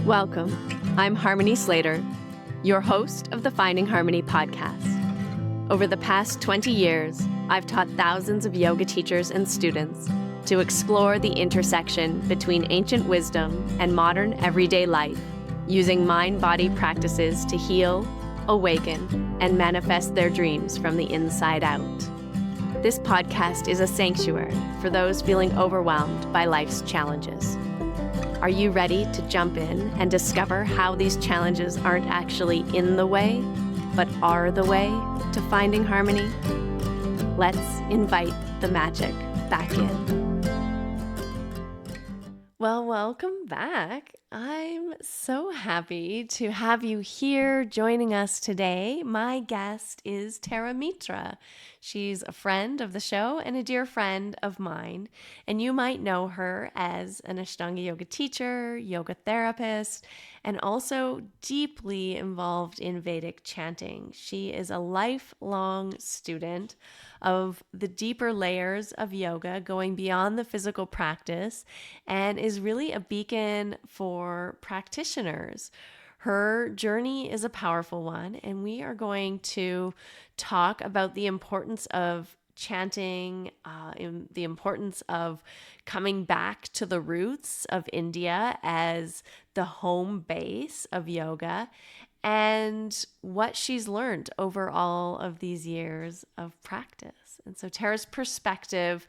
Welcome. I'm Harmony Slater, your host of the Finding Harmony podcast. Over the past 20 years, I've taught thousands of yoga teachers and students to explore the intersection between ancient wisdom and modern everyday life, using mind-body practices to heal, awaken, and manifest their dreams from the inside out. This podcast is a sanctuary for those feeling overwhelmed by life's challenges. Are you ready to jump in and discover how these challenges aren't actually in the way, but are the way to finding harmony? Let's invite the magic back in. Well, welcome back. I'm so happy to have you here joining us today. My guest is Tara Mitra. She's a friend of the show and a dear friend of mine. And you might know her as an Ashtanga yoga teacher, yoga therapist, and also deeply involved in Vedic chanting. She is a lifelong student of the deeper layers of yoga, going beyond the physical practice, and is really a beacon for practitioners. Her journey is a powerful one, and we are going to talk about the importance of chanting, the importance of coming back to the roots of India as the home base of yoga, and what she's learned over all of these years of practice. And so Tara's perspective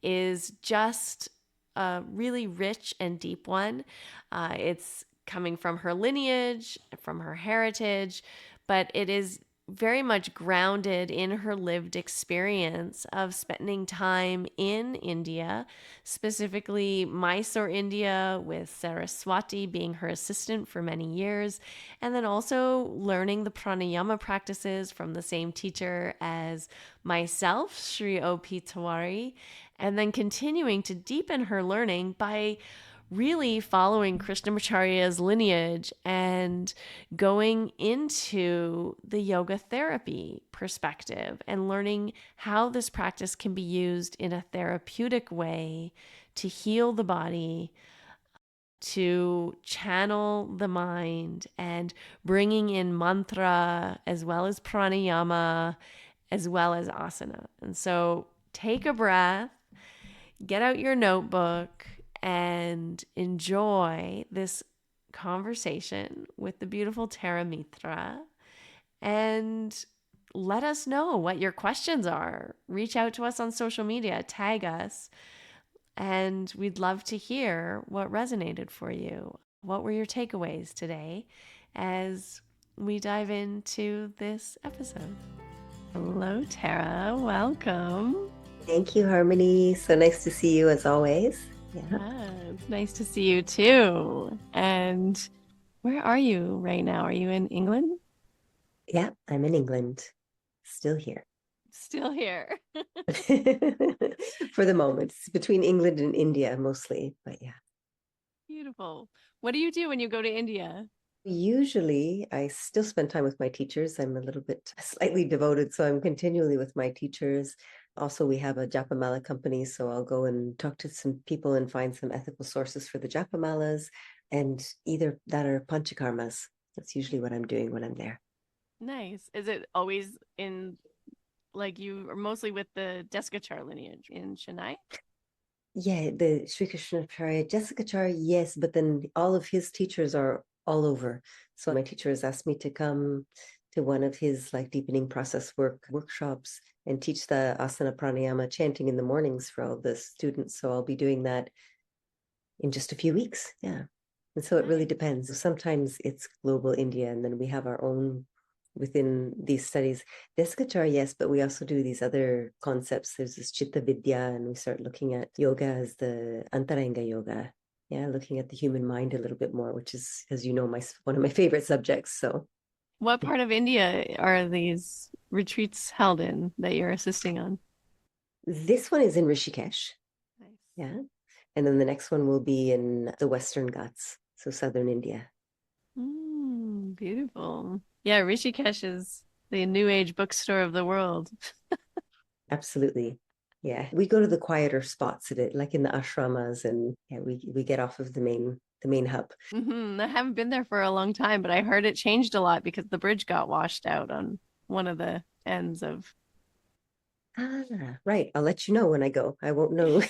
is just a really rich and deep one. It's coming from her lineage, from her heritage, but it is very much grounded in her lived experience of spending time in India, specifically Mysore, India, with Saraswati being her assistant for many years, and then also learning the pranayama practices from the same teacher as myself, Sri O.P. Tawari, and then continuing to deepen her learning by really following Krishnamacharya's lineage and going into the yoga therapy perspective and learning how this practice can be used in a therapeutic way to heal the body, to channel the mind, and bringing in mantra as well as pranayama as well as asana. And so take a breath, get out your notebook, and enjoy this conversation with the beautiful Tara Mitra. And let us know what your questions are. Reach out to us on social media, tag us, and we'd love to hear what resonated for you. What were your takeaways today as we dive into this episode? Hello, Tara. Welcome. Thank you, Harmony. So nice to see you as always. Yeah, it's nice to see you too. And where are you right now? Are you in England? Yeah, I'm in England. Still here. Still here. For the moment. It's between England and India mostly, but yeah. Beautiful. What do you do when you go to India? Usually, I still spend time with my teachers. I'm a little bit slightly devoted, so I'm continually with my teachers. Also, we have a Japamala company, so I'll go and talk to some people and find some ethical sources for the Japamalas, and either that or panchakarmas. That's usually what I'm doing when I'm there. Nice. Is it always in, like, you are mostly with the Desikachar lineage in Chennai? Yeah, the Sri Krishnamacharya, Desikachar, yes, but then all of his teachers are all over. So my teacher has asked me to come to one of his deepening process workshops and teach the asana pranayama chanting in the mornings for all the students. So I'll be doing that in just a few weeks. Yeah. And so it really depends. Sometimes it's global India, and then we have our own within these studies. Desikachar, yes, but we also do these other concepts. There's this Chitta Vidya, and we start looking at yoga as the Antaranga yoga. Yeah, looking at the human mind a little bit more, which is, as you know, one of my favorite subjects. So what part of India are these retreats held in that you're assisting on? This one is in Rishikesh. Nice. Yeah. And then the next one will be in the Western Ghats, so southern India. Beautiful. Yeah, Rishikesh is the new age bookstore of the world. Absolutely. Yeah. We go to the quieter spots at it, like in the ashramas, and yeah, we get off of the the main hub. I haven't been there for a long time, but I heard it changed a lot because the bridge got washed out on one of the ends of. Ah, right. I'll let you know when I go. I won't know.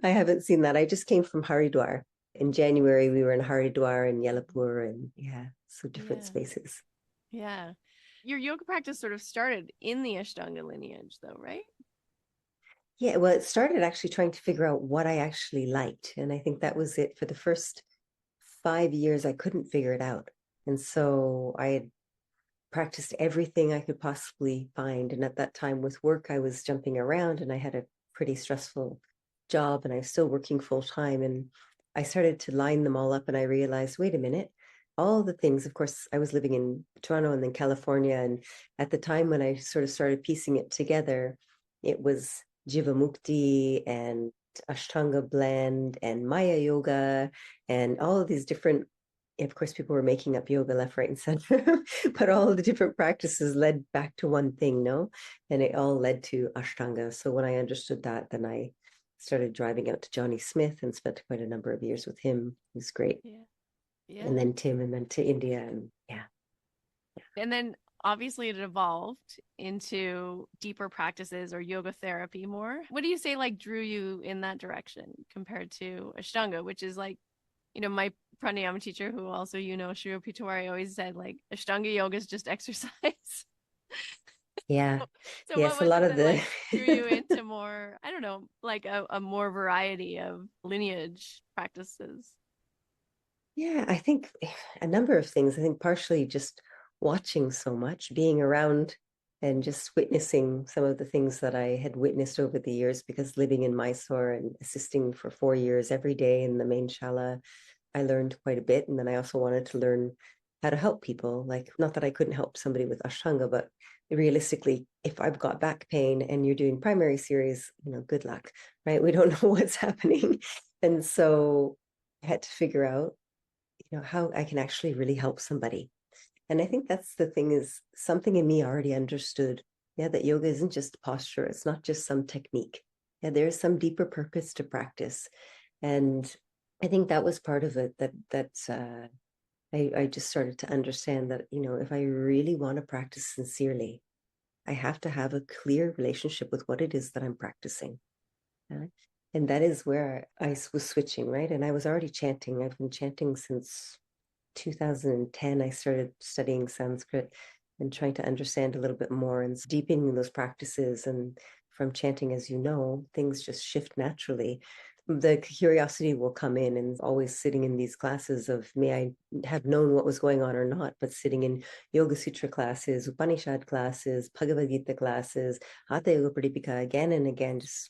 I haven't seen that. I just came from Haridwar. In January, we were in Haridwar and Yellapur, and yeah, so different Yeah. spaces. Yeah. Your yoga practice sort of started in the Ashtanga lineage, though, right? Yeah, well, it started actually trying to figure out what I actually liked. And I think that was it for the first 5 years. I couldn't figure it out. And so I had practiced everything I could possibly find. And at that time with work, I was jumping around and I had a pretty stressful job and I was still working full time. And I started to line them all up and I realized, wait a minute, all the things, of course, I was living in Toronto and then California. And at the time when I sort of started piecing it together, it was Jivamukti and Ashtanga blend and Maya yoga and all of these different, of course, people were making up yoga left, right, and center, but all of the different practices led back to one thing, no? And it all led to Ashtanga. So when I understood that, then I started driving out to Johnny Smith and spent quite a number of years with him. He was great. Yeah. And Yeah. then Tim, and then to India. And yeah. And then obviously it evolved into deeper practices or yoga therapy more. What do you say like drew you in that direction compared to Ashtanga, which is like, my pranayama teacher, who also, Shri Pitawari, always said like Ashtanga yoga is just exercise. Yeah. So what Yes, a was lot it of that the like drew you into more, I don't know, like a more variety of lineage practices? Yeah, I think a number of things. I think partially just watching so much, being around and just witnessing some of the things that I had witnessed over the years because living in Mysore and assisting for 4 years every day in the main shala, I learned quite a bit. And then I also wanted to learn how to help people. Like, not that I couldn't help somebody with Ashtanga, but realistically, if I've got back pain and you're doing primary series, good luck, right? We don't know what's happening. And so I had to figure out how I can actually really help somebody. And I think that's the thing, is something in me already understood, yeah, that yoga isn't just posture. It's not just some technique. Yeah, there's some deeper purpose to practice. And I think that was part of it, I just started to understand that, if I really want to practice sincerely, I have to have a clear relationship with what it is that I'm practicing. Yeah? And that is where I was switching, right? And I was already chanting. I've been chanting since 2010. I started studying Sanskrit and trying to understand a little bit more and deepening those practices. And from chanting, as you know, things just shift naturally. The curiosity will come in, and always sitting in these classes of, may I have known what was going on or not, but sitting in Yoga Sutra classes, Upanishad classes, Bhagavad Gita classes, Hatha Yoga Pradipika, again and again, just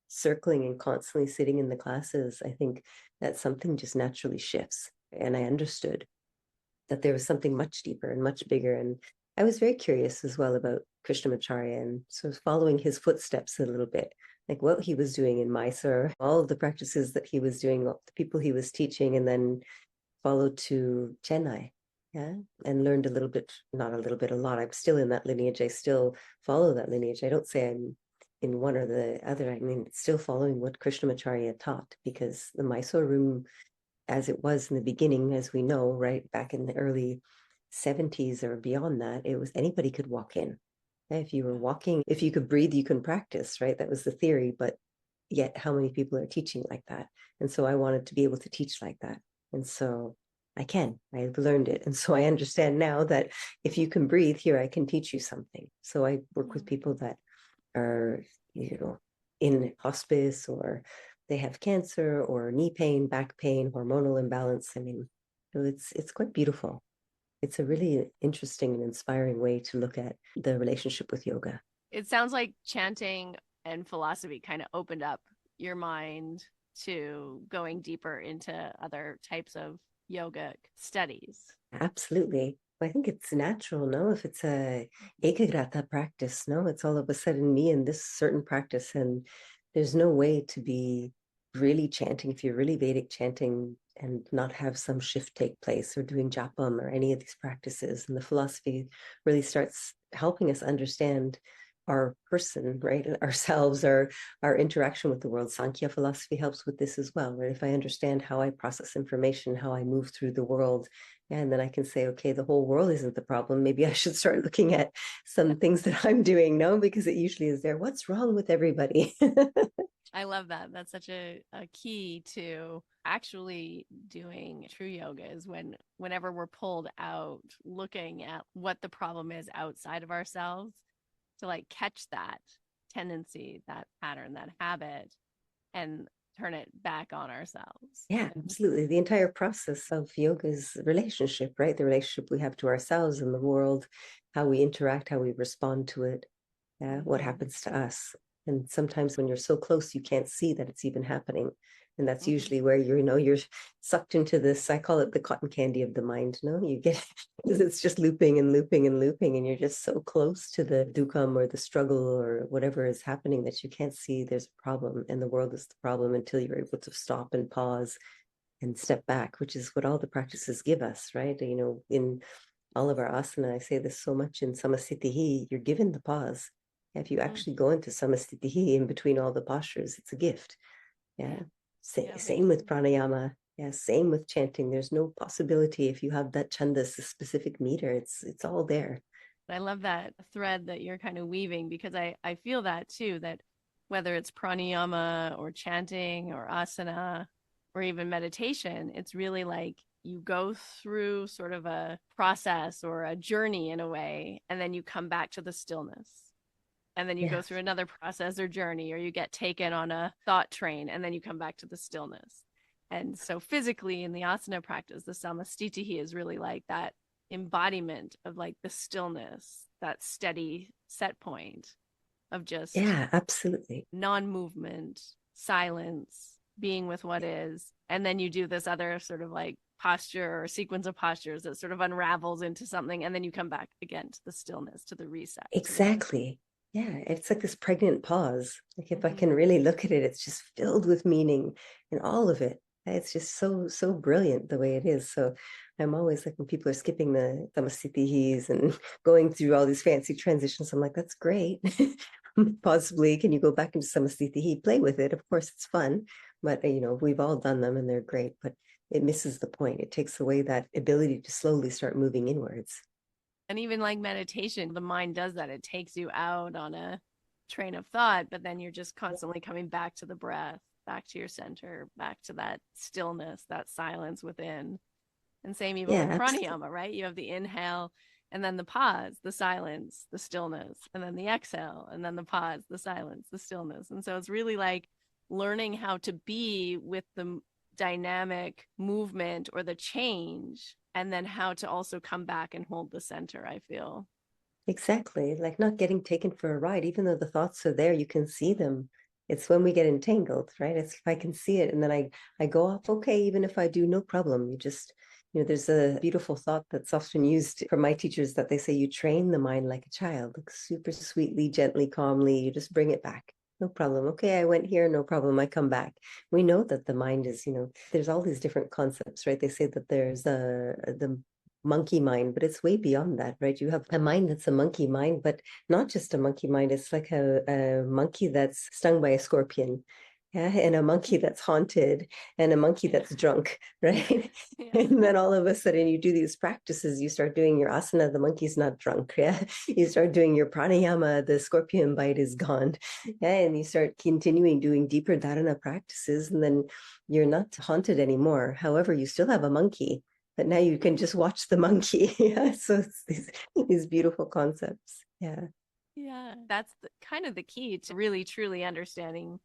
circling and constantly sitting in the classes. I think that something just naturally shifts. And I understood that there was something much deeper and much bigger. And I was very curious as well about Krishnamacharya and sort of following his footsteps a little bit, like what he was doing in Mysore, all of the practices that he was doing, the people he was teaching, and then followed to Chennai. Yeah. And learned a little bit, not a little bit, a lot. I'm still in that lineage. I still follow that lineage. I don't say I'm in one or the other. I mean, still following what Krishnamacharya taught, because the Mysore room, as it was in the beginning, as we know, right back in the early 70s or beyond that, it was anybody could walk in. If you were walking, if you could breathe, you can practice, right? That was the theory, but yet how many people are teaching like that? And so I wanted to be able to teach like that. And so I've learned it. And so I understand now that if you can breathe here, I can teach you something. So I work with people that are, in hospice, or they have cancer or knee pain, back pain, hormonal imbalance. I mean, it's quite beautiful. It's a really interesting and inspiring way to look at the relationship with yoga. It sounds like chanting and philosophy kind of opened up your mind to going deeper into other types of yogic studies. Absolutely. I think it's natural, no? If it's a ekagrata practice, no, it's all of a sudden me in this certain practice, and there's no way to be really chanting if you're really Vedic chanting and not have some shift take place, or doing japam or any of these practices. And the philosophy really starts helping us understand our person, right? Ourselves, our interaction with the world. Sankhya philosophy helps with this as well, right? If I understand how I process information, how I move through the world, and then I can say, okay, the whole world isn't the problem. Maybe I should start looking at some things that I'm doing, no, because it usually is there. What's wrong with everybody? I love that. That's such a key to actually doing true yoga is whenever we're pulled out looking at what the problem is outside of ourselves to like catch that tendency, that pattern, that habit, and turn it back on ourselves. Yeah, absolutely. The entire process of yoga is relationship, right? The relationship we have to ourselves and the world, how we interact, how we respond to it, what Mm-hmm. happens to us. And sometimes when you're so close, you can't see that it's even happening. And that's Mm-hmm. usually where you're sucked into this. I call it the cotton candy of the mind. No, you get it's just looping and looping and looping, and you're just so close to the dukkha or the struggle or whatever is happening that you can't see there's a problem and the world is the problem until you're able to stop and pause and step back, which is what all the practices give us, right? In all of our asana, I say this so much in samasthitihi, you're given the pause. If you Mm. actually go into samasthitihi in between all the postures, it's a gift. Yeah. Yeah. Yeah. Same Very with true. pranayama. Yeah, same with chanting. There's no possibility if you have that chandas, a specific meter, it's all there. I love that thread that you're kind of weaving because I feel that too, that whether it's pranayama or chanting or asana or even meditation, it's really like you go through sort of a process or a journey in a way, and then you come back to the stillness. And then you Yeah. go through another process or journey, or you get taken on a thought train, and then you come back to the stillness. And so physically in the asana practice, the samastitihi is really like that embodiment of like the stillness, that steady set point of just Yeah, absolutely. non-movement, silence, being with what is. And then you do this other sort of like posture or sequence of postures that sort of unravels into something. And then you come back again to the stillness, to the reset, to the Exactly. Yeah, it's like this pregnant pause. Like if I mm-hmm. can really look at it, it's just filled with meaning and all of it. It's just so brilliant the way it is. So I'm always like when people are skipping the tamasithis and going through all these fancy transitions, I'm like, that's great. Possibly, can you go back into samasthiti? Play with it. Of course, it's fun, but we've all done them and they're great. But it misses the point. It takes away that ability to slowly start moving inwards. And even like meditation, the mind does that. It takes you out on a train of thought, but then you're just constantly coming back to the breath, back to your center, back to that stillness, that silence within. And same even Yeah, with absolutely. pranayama, right? You have the inhale and then the pause, the silence, the stillness, and then the exhale, and then the pause, the silence, the stillness. And so it's really like learning how to be with the dynamic movement or the change, and then how to also come back and hold the center, I feel. Exactly. Like not getting taken for a ride, even though the thoughts are there, you can see them. It's when we get entangled, right? It's if I can see it and then I go off, okay, even if I do, no problem. There's a beautiful thought that's often used from my teachers that they say you train the mind like a child, like super sweetly, gently, calmly, you just bring it back. No problem. Okay, I went here, no problem. I come back. We know that the mind is, there's all these different concepts, right? They say that there's the monkey mind, but it's way beyond that, right? You have a mind that's a monkey mind, but not just a monkey mind. It's like a monkey that's stung by a scorpion, yeah, and a monkey that's haunted, and a monkey Yeah. that's drunk, right? Yeah. And then all of a sudden you do these practices, you start doing your asana, the monkey's not drunk, yeah. You start doing your pranayama, the scorpion bite is gone, yeah, and you start continuing doing deeper dharana practices, and then you're not haunted anymore. However, you still have a monkey, but now you can just watch the monkey. Yeah, so it's these beautiful concepts. Yeah. Yeah. That's kind of the key to really truly understanding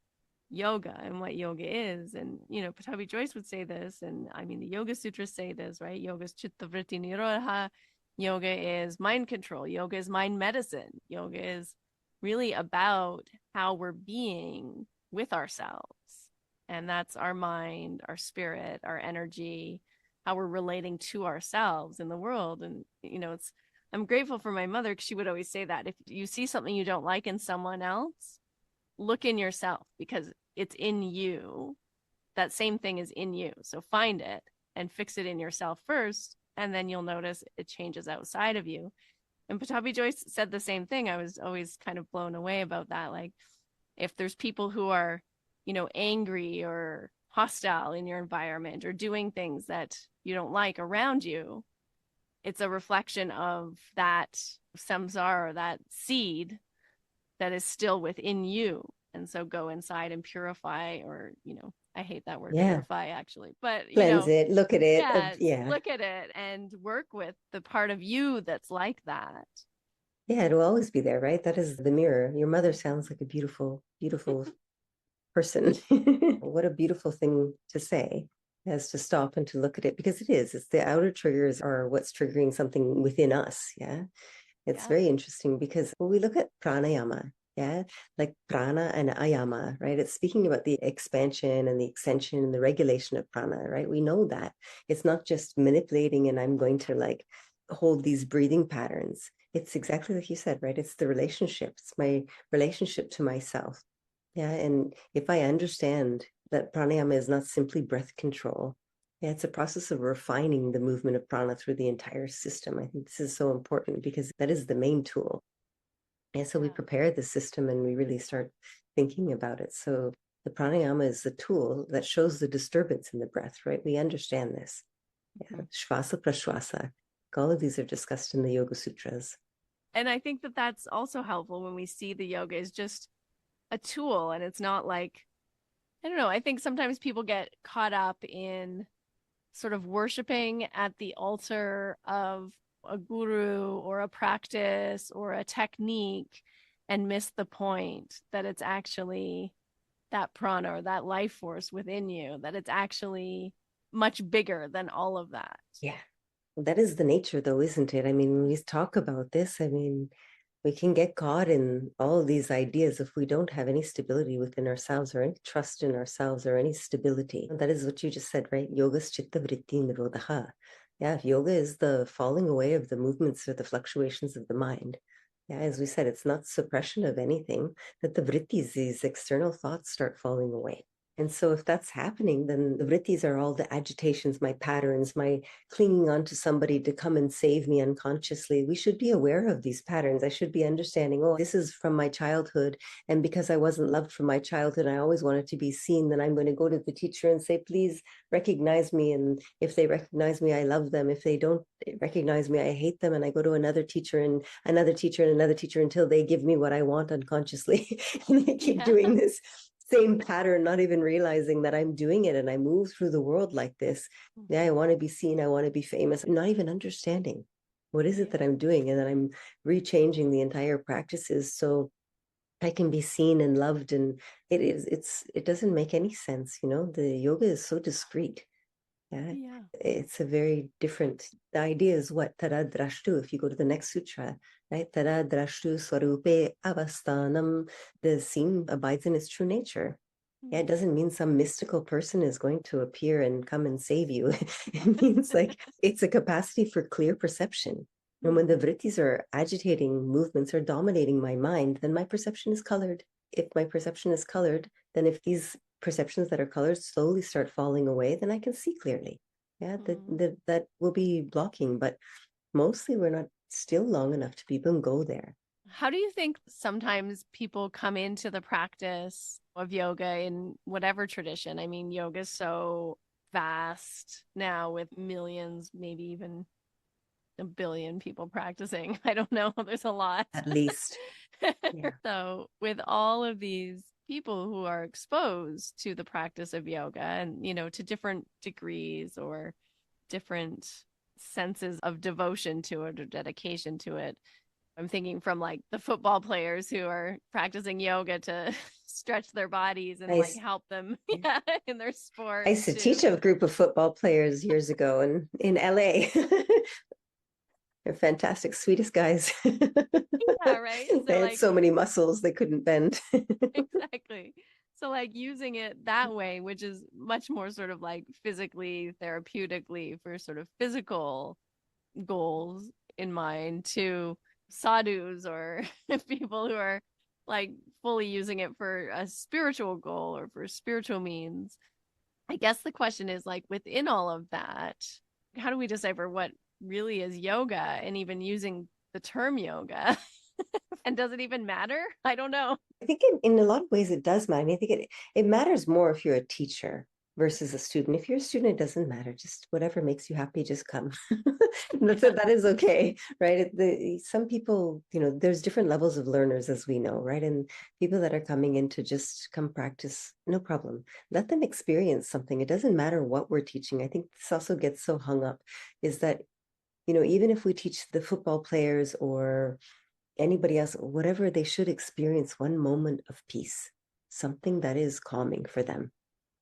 yoga and what yoga is. And, Patabi Joyce would say this. And I mean, the Yoga Sutras say this, right? Yoga is chitta vritti nirodha. Yoga is mind control. Yoga is mind medicine. Yoga is really about how we're being with ourselves. And that's our mind, our spirit, our energy, how we're relating to ourselves in the world. And, I'm grateful for my mother because she would always say that if you see something you don't like in someone else, look in yourself because it's in you. That same thing is in you. So find it and fix it in yourself first. And then you'll notice it changes outside of you. And Patabi Joyce said the same thing. I was always kind of blown away about that. Like, if there's people who are, angry or hostile in your environment or doing things that you don't like around you, it's a reflection of that samsara, that seed that is still within you. And so go inside and purify, or, I hate that word Yeah. purify actually, but, Cleanse it, look at it. yeah, Yeah. look at it and work with the part of you that's like that. Yeah, it'll always be there, right? That is the mirror. Your mother sounds like a beautiful, beautiful person. What a beautiful thing to say, as to stop and to look at it, because it is. It's the outer triggers are what's triggering something within us. Yeah. It's Yeah. very interesting because when we look at pranayama, yeah, like prana and ayama, right? It's speaking about the expansion and the extension and the regulation of prana, right? We know that it's not just manipulating and I'm going to like hold these breathing patterns. It's exactly like you said, right? It's the relationship. It's my relationship to myself. Yeah. And if I understand that pranayama is not simply breath control, yeah, it's a process of refining the movement of prana through the entire system. I think this is so important because that is the main tool. And so we Yeah. prepare the system and we really start thinking about it. So the pranayama is the tool that shows the disturbance in the breath, right? We understand this. Yeah. Mhm. Shvasa prashvasa. All of these are discussed in the Yoga Sutras. And I think that that's also helpful when we see the yoga is just a tool, and it's not like, I don't know, I think sometimes people get caught up in sort of worshiping at the altar of a guru or a practice or a technique and miss the point that it's actually that prana or that life force within you, that it's actually much bigger than all of that. Yeah. That is the nature, though, isn't it? I mean, when we talk about this, I mean, we can get caught in all of these ideas if we don't have any stability within ourselves or any trust in ourselves or any stability. That is what you just said, right? Yoga's chitta vritti nirodha. Yeah, if yoga is the falling away of the movements or the fluctuations of the mind. Yeah, as we said, it's not suppression of anything, that the vrittis, these external thoughts, start falling away. And so if that's happening, then the vrittis are all the agitations, my patterns, my clinging on to somebody to come and save me unconsciously. We should be aware of these patterns. I should be understanding, oh, this is from my childhood. And because I wasn't loved from my childhood, I always wanted to be seen. Then I'm going to go to the teacher and say, please recognize me. And if they recognize me, I love them. If they don't recognize me, I hate them. And I go to another teacher and another teacher and another teacher until they give me what I want unconsciously. And I keep Yeah. doing this same pattern, not even realizing that I'm doing it. And I move through the world like this. Yeah, I want to be seen. I want to be famous. I'm not even understanding what is it that I'm doing. And then I'm rechanging the entire practices so I can be seen and loved. And it doesn't make any sense. The yoga is so discreet. Yeah. Yeah. It's a very different, the idea is what? Tara drashtu, if you go to the next sutra, right? Tara drashtu swarupe avastanam, the scene abides in its true nature. Yeah, it doesn't mean some mystical person is going to appear and come and save you. It means like it's a capacity for clear perception. And when the vrittis are agitating movements or dominating my mind, then my perception is colored. If my perception is colored, then if these perceptions that are colored slowly start falling away, then I can see clearly. Yeah, that will be blocking, but mostly we're not still long enough to even go there. How do you think sometimes people come into the practice of yoga in whatever tradition? I mean, yoga is so vast now with millions, maybe even a billion people practicing. I don't know. There's a lot. At least, yeah. So, with all of these people who are exposed to the practice of yoga and, to different degrees or different senses of devotion to it or dedication to it, I'm thinking from like the football players who are practicing yoga to stretch their bodies and like I, help them yeah. in their I sport used to to teach a group of football players years ago in LA. They're fantastic, sweetest guys. yeah, right. So They had like so many muscles they couldn't bend. exactly. So like using it that way, which is much more sort of like physically, therapeutically for sort of physical goals in mind to sadhus or people who are like fully using it for a spiritual goal or for spiritual means. I guess the question is like within all of that, how do we decipher what really is yoga and even using the term yoga. And does it even matter? I don't know. I think in a lot of ways it does matter. I think it matters more if you're a teacher versus a student. If you're a student, it doesn't matter. Just whatever makes you happy, just come. That is okay, right? Some people, there's different levels of learners, as we know, right? And people that are coming in to just come practice, no problem. Let them experience something. It doesn't matter what we're teaching. I think this also gets so hung up is that, even if we teach the football players or anybody else, whatever, they should experience one moment of peace, something that is calming for them.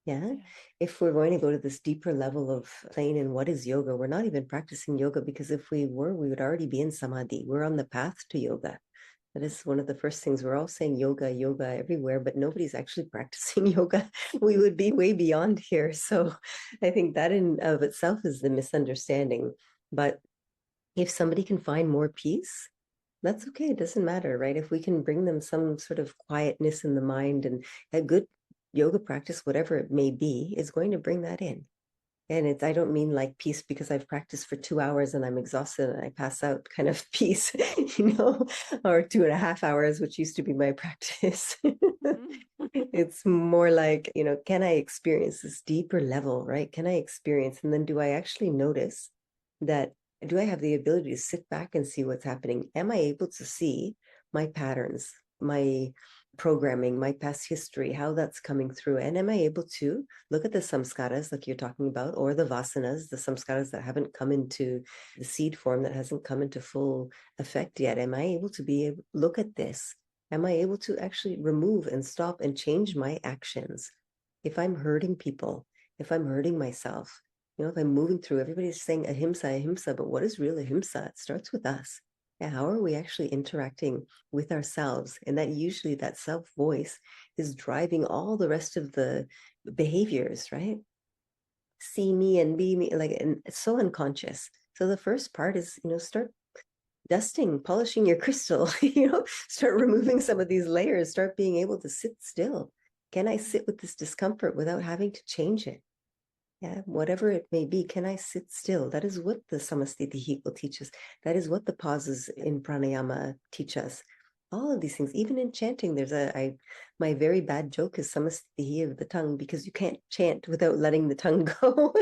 Yeah. Yeah. If we're going to go to this deeper level of playing in what is yoga, we're not even practicing yoga, because if we were, we would already be in samadhi. We're on the path to yoga. That is one of the first things. We're all saying yoga, yoga everywhere, but nobody's actually practicing yoga. We would be way beyond here. So I think that in of itself is the misunderstanding. But if somebody can find more peace, that's okay. It doesn't matter, right? If we can bring them some sort of quietness in the mind, and a good yoga practice, whatever it may be, is going to bring that in. And I don't mean like peace because I've practiced for 2 hours and I'm exhausted and I pass out kind of peace, or 2.5 hours, which used to be my practice. It's more like, can I experience this deeper level, right? Can I experience? And then do I actually notice that? Do I have the ability to sit back and see what's happening? Am I able to see my patterns, my programming, my past history, how that's coming through? And am I able to look at the samskaras, like you're talking about, or the vasanas, the samskaras that haven't come into the seed form, that hasn't come into full effect yet? Am I able to look at this? Am I able to actually remove and stop and change my actions? If I'm hurting people, if I'm hurting myself, if I'm moving through, everybody's saying ahimsa, ahimsa, but what is real ahimsa? It starts with us. Yeah, how are we actually interacting with ourselves? And that usually that self voice is driving all the rest of the behaviors, right? See me and be me, like, and it's so unconscious. So the first part is, start dusting, polishing your crystal, start removing some of these layers, start being able to sit still. Can I sit with this discomfort without having to change it? Yeah, whatever it may be, can I sit still? That is what the samasthiti will teach us. That is what the pauses in pranayama teach us. All of these things, even in chanting, my very bad joke is samasthiti of the tongue, because you can't chant without letting the tongue go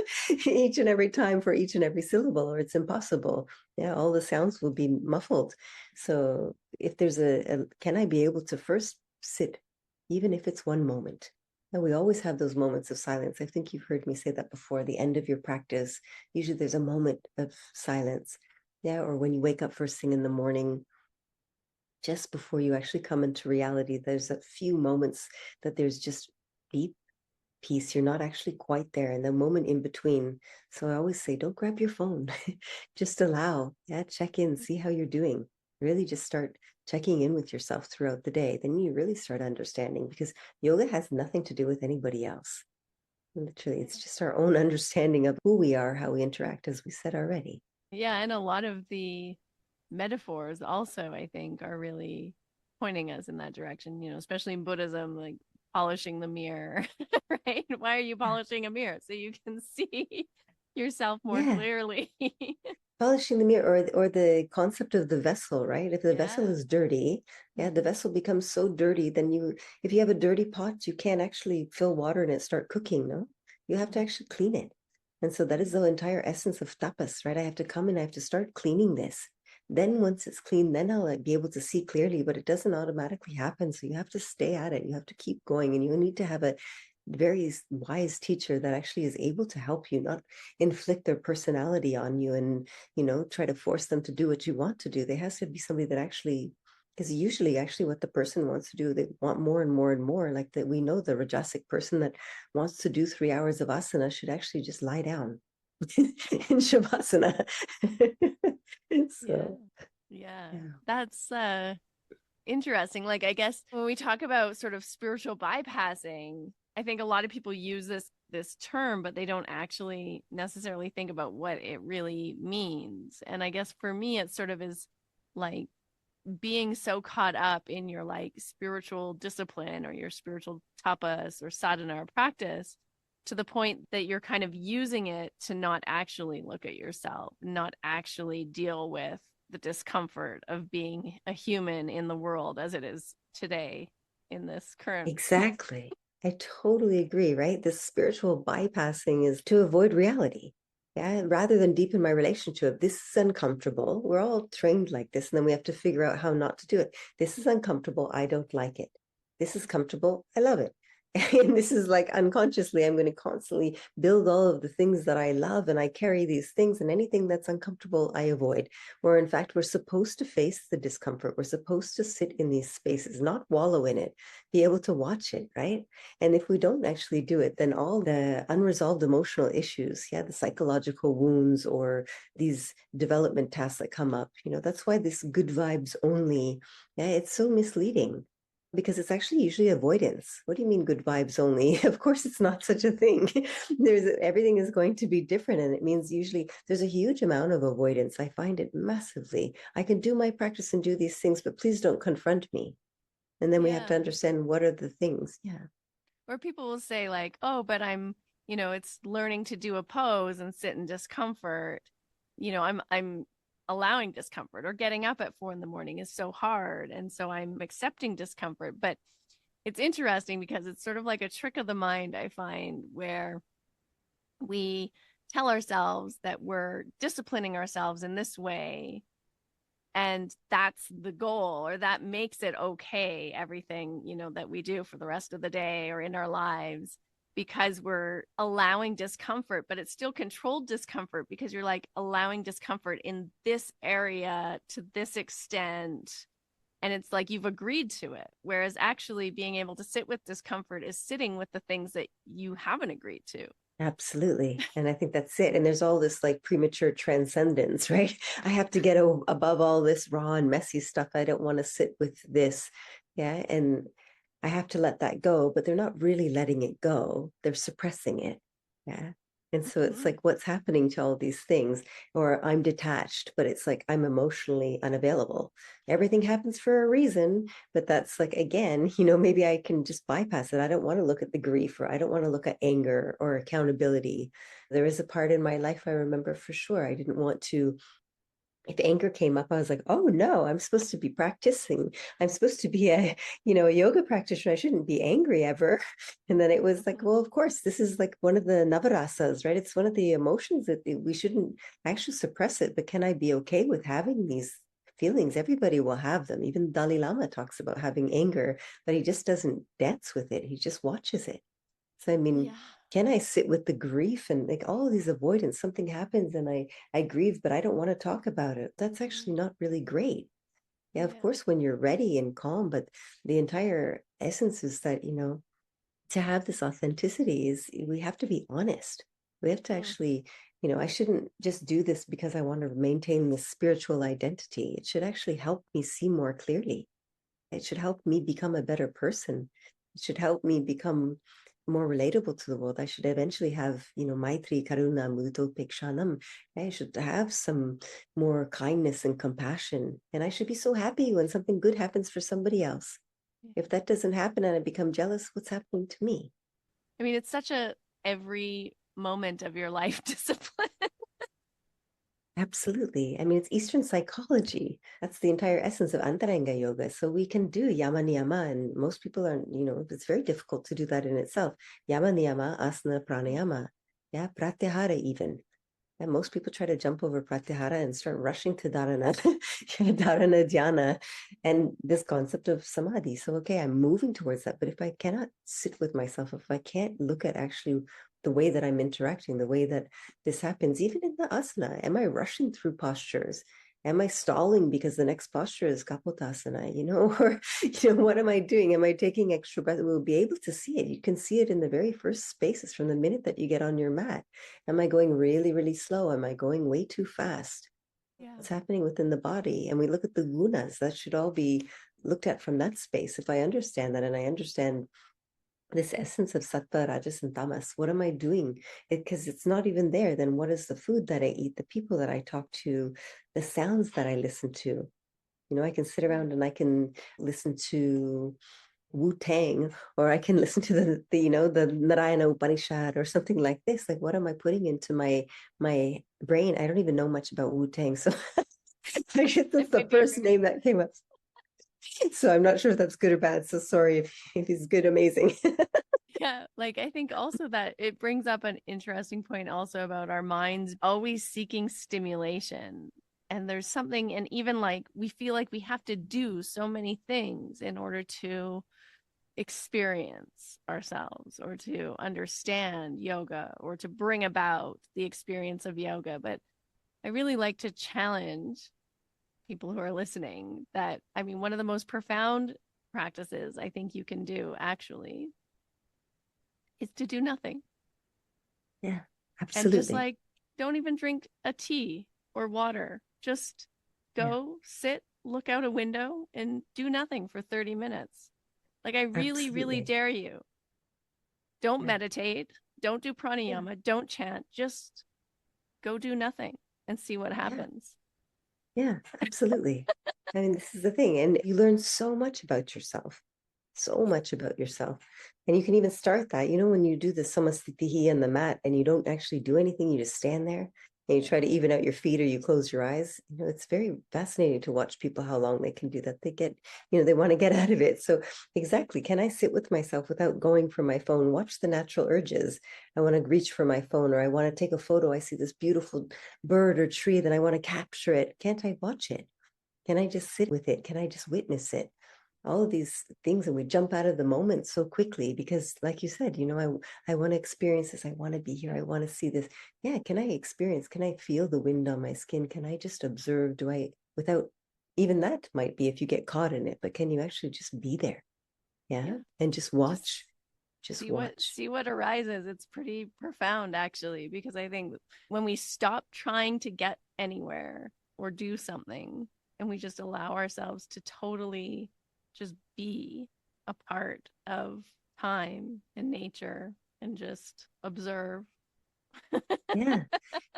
each and every time for each and every syllable, or it's impossible. Yeah, all the sounds will be muffled. So if there's can I be able to first sit, even if it's one moment? And we always have those moments of silence. I think you've heard me say that before. The end of your practice, usually there's a moment of silence. Yeah, or when you wake up first thing in the morning, just before you actually come into reality, there's a few moments that there's just deep peace. You're not actually quite there, and the moment in between. So I always say, don't grab your phone. Just allow. Yeah, check in, see how you're doing. Really just start checking in with yourself throughout the day. Then you really start understanding, because yoga has nothing to do with anybody else. Literally, it's just our own understanding of who we are, how we interact, as we said already. Yeah, and a lot of the metaphors also, I think, are really pointing us in that direction, especially in Buddhism, like polishing the mirror, right? Why are you polishing a mirror? So you can see yourself more Yeah, clearly. polishing the mirror, or the concept of the vessel, right? If the vessel Yeah. is dirty, yeah, the vessel becomes so dirty, then if you have a dirty pot, you can't actually fill water in it, start cooking. No, you have to actually clean it. And so that is the entire essence of tapas, right? I have to come and I have to start cleaning this. Then once it's clean, then I'll be able to see clearly, but it doesn't automatically happen. So you have to stay at it. You have to keep going, and you need to have a very wise teacher that actually is able to help you, not inflict their personality on you and try to force them to do what you want to do. There has to be somebody that actually, because usually actually what the person wants to do, they want more and more and more. Like that, we know the rajasic person that wants to do 3 hours of asana should actually just lie down in shavasana. Yeah. So Yeah. yeah. That's interesting. Like, I guess when we talk about sort of spiritual bypassing, I think a lot of people use this term, but they don't actually necessarily think about what it really means. And I guess for me, it sort of is like being so caught up in your like spiritual discipline or your spiritual tapas or sadhana or practice, to the point that you're kind of using it to not actually look at yourself, not actually deal with the discomfort of being a human in the world as it is today in this current. Exactly. I totally agree, right? This spiritual bypassing is to avoid reality. Yeah, rather than deepen my relationship. This is uncomfortable. We're all trained like this, and then we have to figure out how not to do it. This is uncomfortable. I don't like it. This is comfortable. I love it. And this is like unconsciously, I'm going to constantly build all of the things that I love, and I carry these things, and anything that's uncomfortable, I avoid. Where in fact, we're supposed to face the discomfort. We're supposed to sit in these spaces, not wallow in it, be able to watch it, right? And if we don't actually do it, then all the unresolved emotional issues, yeah, the psychological wounds or these development tasks that come up, that's why this good vibes only, yeah, it's so misleading because it's actually usually avoidance. What do you mean good vibes only? Of course, it's not such a thing. Everything is going to be different. And it means usually there's a huge amount of avoidance. I find it massively. I can do my practice and do these things, but please don't confront me. And then we have to Yeah. understand what are the things. Yeah. Or people will say, like, oh, but it's learning to do a pose and sit in discomfort. I'm allowing discomfort, or getting up at 4 in the morning is so hard. And so I'm accepting discomfort. But it's interesting because it's sort of like a trick of the mind, I find, where we tell ourselves that we're disciplining ourselves in this way, and that's the goal, or that makes it okay, everything that we do for the rest of the day or in our lives, because we're allowing discomfort. But it's still controlled discomfort, because you're like allowing discomfort in this area to this extent, and it's like you've agreed to it, whereas actually being able to sit with discomfort is sitting with the things that you haven't agreed to. Absolutely. And I think that's it. And there's all this like premature transcendence, right? I have to get above all this raw and messy stuff. I don't want to sit with this. Yeah. And I have to let that go, but they're not really letting it go. They're suppressing it. Yeah. And so it's Mm-hmm. like, what's happening to all these things? Or I'm detached, but it's like I'm emotionally unavailable. Everything happens for a reason, but that's like, again, maybe I can just bypass it. I don't want to look at the grief, or I don't want to look at anger or accountability. There is a part in my life I remember for sure. I didn't want to, if anger came up, I was like, oh no, I'm supposed to be practicing. I'm supposed to be a yoga practitioner. I shouldn't be angry ever. And then it was like, Mm-hmm. well, of course, this is like one of the navarasas, right? It's one of the emotions that we shouldn't actually suppress it. But can I be okay with having these feelings? Everybody will have them. Even Dalai Lama talks about having anger, but he just doesn't dance with it. He just watches it. So, I mean, Yeah. can I sit with the grief and like all of these avoidance? Something happens and I grieve, but I don't want to talk about it. That's Mm-hmm. actually not really great. Yeah, of Yeah. course, when you're ready and calm, but the entire essence is that, to have this authenticity is we have to be honest. We have to Mm. actually, I shouldn't just do this because I want to maintain this spiritual identity. It should actually help me see more clearly. It should help me become a better person. It should help me become more relatable to the world. I should eventually have, Maitri, Karuna, Mudito, Pikshanam. I should have some more kindness and compassion. And I should be so happy when something good happens for somebody else. Yeah. If that doesn't happen and I become jealous, what's happening to me? I mean, it's such a every moment of your life discipline. Absolutely. I mean, it's Eastern psychology. That's the entire essence of Antaranga yoga. So we can do yama niyama, and most people are, it's very difficult to do that in itself. Yama niyama, asana, pranayama, yeah, pratyahara even. And most people try to jump over pratyahara and start rushing to dharana, dharana dhyana, and this concept of samadhi. So, okay, I'm moving towards that. But if I cannot sit with myself, if I can't look at actually the way that I'm interacting, the way that this happens, even in the asana, am I rushing through postures? Am I stalling because the next posture is kapotasana, or, what am I doing? Am I taking extra breath? We'll be able to see it. You can see it in the very first spaces from the minute that you get on your mat. Am I going really, really slow? Am I going way too fast? Yeah. What's happening within the body? And we look at the gunas, that should all be looked at from that space. If I understand that and I understand this essence of sattva, rajas, and tamas, what am I doing? Because it's not even there. Then what is the food that I eat, the people that I talk to, the sounds that I listen to? I can sit Yeah. around and I can listen to Wu Tang, or I can listen to the Narayana Upanishad or something like this. Like, what am I putting into my brain? I don't even know much about Wu Tang, so That's It the might be. first name that came up. So I'm not sure if that's good or bad. So sorry if he's good, amazing. Yeah, like I think also that it brings up an interesting point also about our minds always seeking stimulation. And there's something, and even like we feel like we have to do so many things in order to experience ourselves or to understand yoga or to bring about the experience of yoga. But I really like to challenge people who are listening that, I mean, one of the most profound practices I think you can do actually is to do nothing. Yeah, And just absolutely. like, don't even drink a tea or water. Just Yeah, go sit, look out a window, and do nothing for 30 minutes. Like, I really, really absolutely. dare you. Don't Yeah, meditate. Don't do yeah, pranayama. Don't chant. Just go do nothing and see what yeah, happens. yeah, absolutely. I mean, this is the thing. And you learn so much about yourself, so much about yourself. And you can even start that, when you do the samasthiti on the mat and you don't actually do anything, you just stand there and you try to even out your feet or you close your eyes. It's very fascinating to watch people how long they can do that. They get, they want to get out of it. So exactly, can I sit with myself without going for my phone, watch the natural urges? I want to reach for my phone or I want to take a photo. I see this beautiful bird or tree, then I want to capture it. Can't I watch it? Can I just sit with it? Can I just witness it? All of these things, and we jump out of the moment so quickly because, like you said, I want to experience this. I want to be here. I want to see this. Yeah, can I experience? Can I feel the wind on my skin? Can I just observe? Do I, without even that might be if you get caught in it, but can you actually just be there? Yeah, Yeah. and just Just watch, just see what watch. arises. It's pretty profound actually, because I think when we stop trying to get anywhere or do something and we just allow ourselves to totally just be a part of time and nature and just observe. Yeah.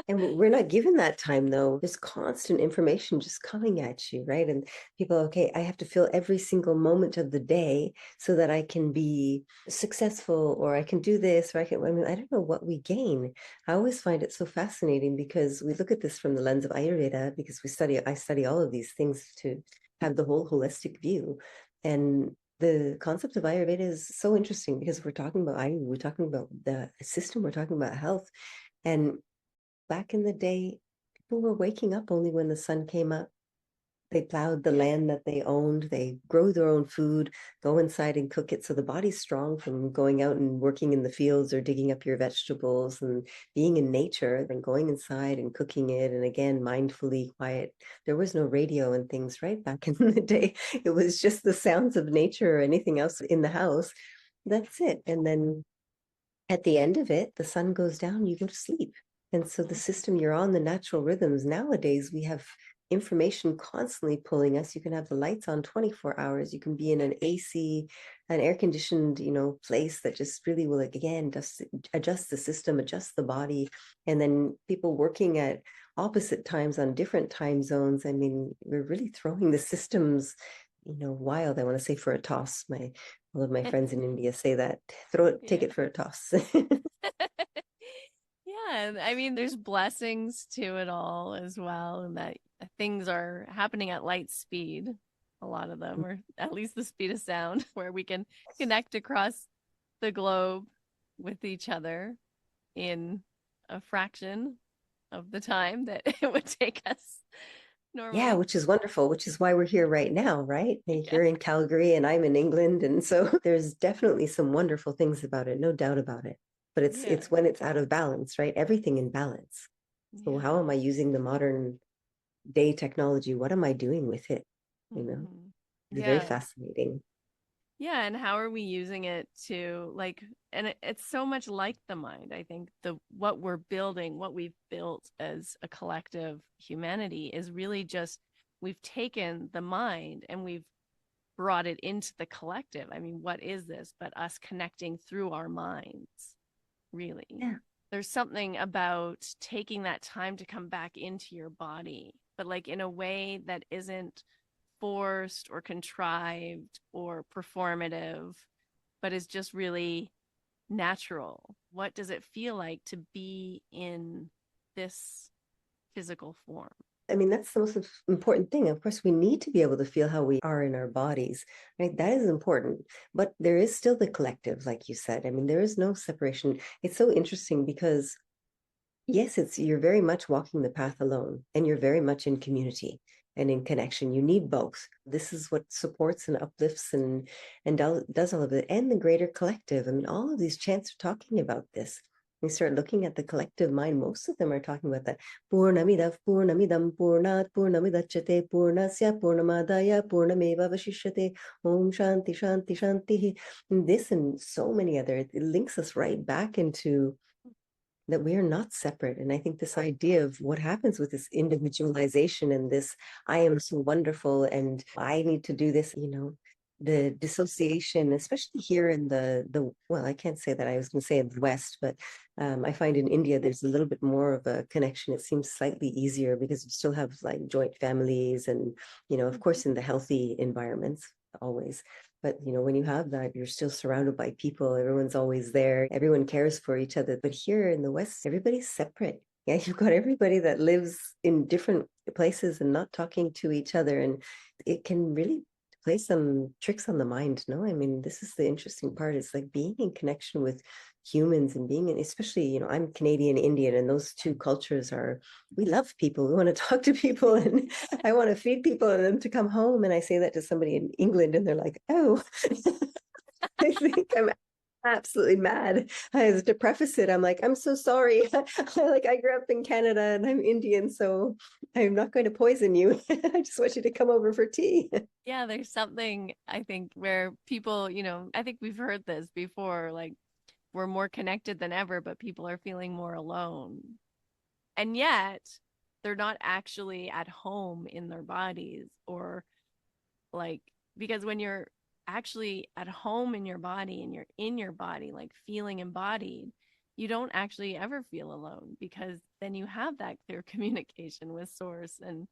And we're not given that time though. There's constant information just coming at you, right? And people, okay, I have to fill every single moment of the day so that I can be successful or I can do this or I don't know what we gain. I always find it so fascinating because we look at this from the lens of Ayurveda because I study all of these things to have the whole holistic view. And the concept of Ayurveda is so interesting because we're talking about the system, we're talking about health. And back in the day, people were waking up only when the sun came up. They plowed the Yeah. land that they owned. They grow their own food, go inside and cook it. So the body's strong from going out and working in the fields or digging up your vegetables and being in nature, then going inside and cooking it. And again, mindfully quiet. There was no radio and things, right? Back in the day, it was just the sounds of nature or anything else in the house. That's it. And then at the end of it, the sun goes down, you go to sleep. And so the system you're on, the natural rhythms, nowadays we have information constantly pulling us. You can have the lights on 24 hours. You can be in an AC, an air conditioned, place that just really will again just adjust the system, adjust the body. And then people working at opposite times on different time zones. I mean, we're really throwing the systems, wild, I want to say, for a toss. All of my friends in India say that. Throw it, take Yeah. it for a toss. Yeah, I mean, there's blessings to it all as well, and that things are happening at light speed, a lot of them, or at least the speed of sound, where we can connect across the globe with each other in a fraction of the time that it would take us Yeah, normally. which is wonderful, which is why we're here right now, right? And Yeah, you're in Calgary and I'm in England. And so there's definitely some wonderful things about it, no doubt about it. But yeah, it's when it's out of balance, right? Everything in balance. So how yeah. am I using the modern day technology? What am I doing with it? You know, it's very Yeah. fascinating. Yeah, and how are we using it to like, and it's so much like the mind. I think the what we're building, what we've built as a collective humanity is really just we've taken the mind and we've brought it into the collective. I mean, what is this but us connecting through our minds, really? Yeah. There's something about taking that time to come back into your body, but like in a way that isn't forced or contrived or performative, but is just really natural. What does it feel like to be in this physical form? I mean, that's the most important thing. Of course, we need to be able to feel how we are in our bodies, right? That is important. But there is still the collective, like you said. I mean, there is no separation. It's so interesting because, yes, it's you're very much walking the path alone and you're very much in community and in connection. You need both. This is what supports and uplifts and does all of it. And the greater collective. I mean, all of these chants are talking about this. We start looking at the collective mind, most of them are talking about that. Purnamida, Purnamidam, Purnat, Purnamidachate, Purnasya, Purnamadaya, Purnameva Vashishyate, Om Shanti, Shanti, Shanti. And this and so many other, it links us right back into that we are not separate. And I think this idea of what happens with this individualization and this, I am so wonderful and I need to do this, the dissociation, especially here in well, I can't say that, I was going to say in the West, but I find in India, there's a little bit more of a connection. It seems slightly easier because you still have like joint families and, of course, in the healthy environments, always. But when you have that, you're still surrounded by people. Everyone's always there. Everyone cares for each other. But here in the West, everybody's separate. Yeah, you've got everybody that lives in different places and not talking to each other. And it can really play some tricks on the mind. No, I mean, this is the interesting part. It's like being in connection with humans and being in, especially, I'm Canadian Indian, and those two cultures are, we love people. We want to talk to people and I want to feed people and them to come home. And I say that to somebody in England and they're like, oh, I think I'm absolutely mad. I have to preface it. I'm like, I'm so sorry. Like I grew up in Canada and I'm Indian, so I'm not going to poison you. I just want you to come over for tea. Yeah, there's something I think where people, I think we've heard this before, like we're more connected than ever, but people are feeling more alone. And yet they're not actually at home in their bodies or like, because when you're actually at home in your body and you're in your body, like feeling embodied, you don't actually ever feel alone because then you have that clear communication with source and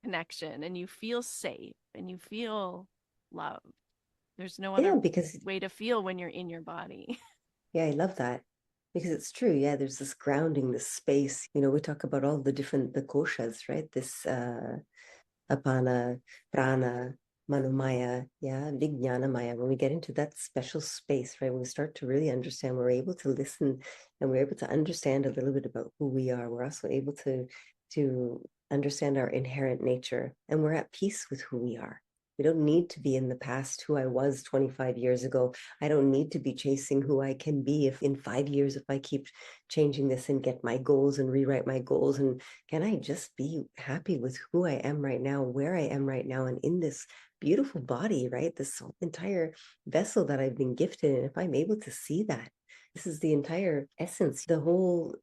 connection and you feel safe and you feel loved. There's no Yeah, other because way to feel when you're in your body. yeah, I love that. Because it's true. Yeah, there's this grounding, this space. We talk about all the koshas, right? This apana, prana, manomaya, yeah, vijnana maya. When we get into that special space, right, when we start to really understand, we're able to listen and we're able to understand a little bit about who we are. We're also able to understand our inherent nature, and we're at peace with who we are. We don't need to be in the past who I was 25 years ago. I don't need to be chasing who I can be if in 5 years, if I keep changing this and get my goals and rewrite my goals. And can I just be happy with who I am right now, where I am right now, and in this beautiful body, right? This entire vessel that I've been gifted. And if I'm able to see that, this is the entire essence, the whole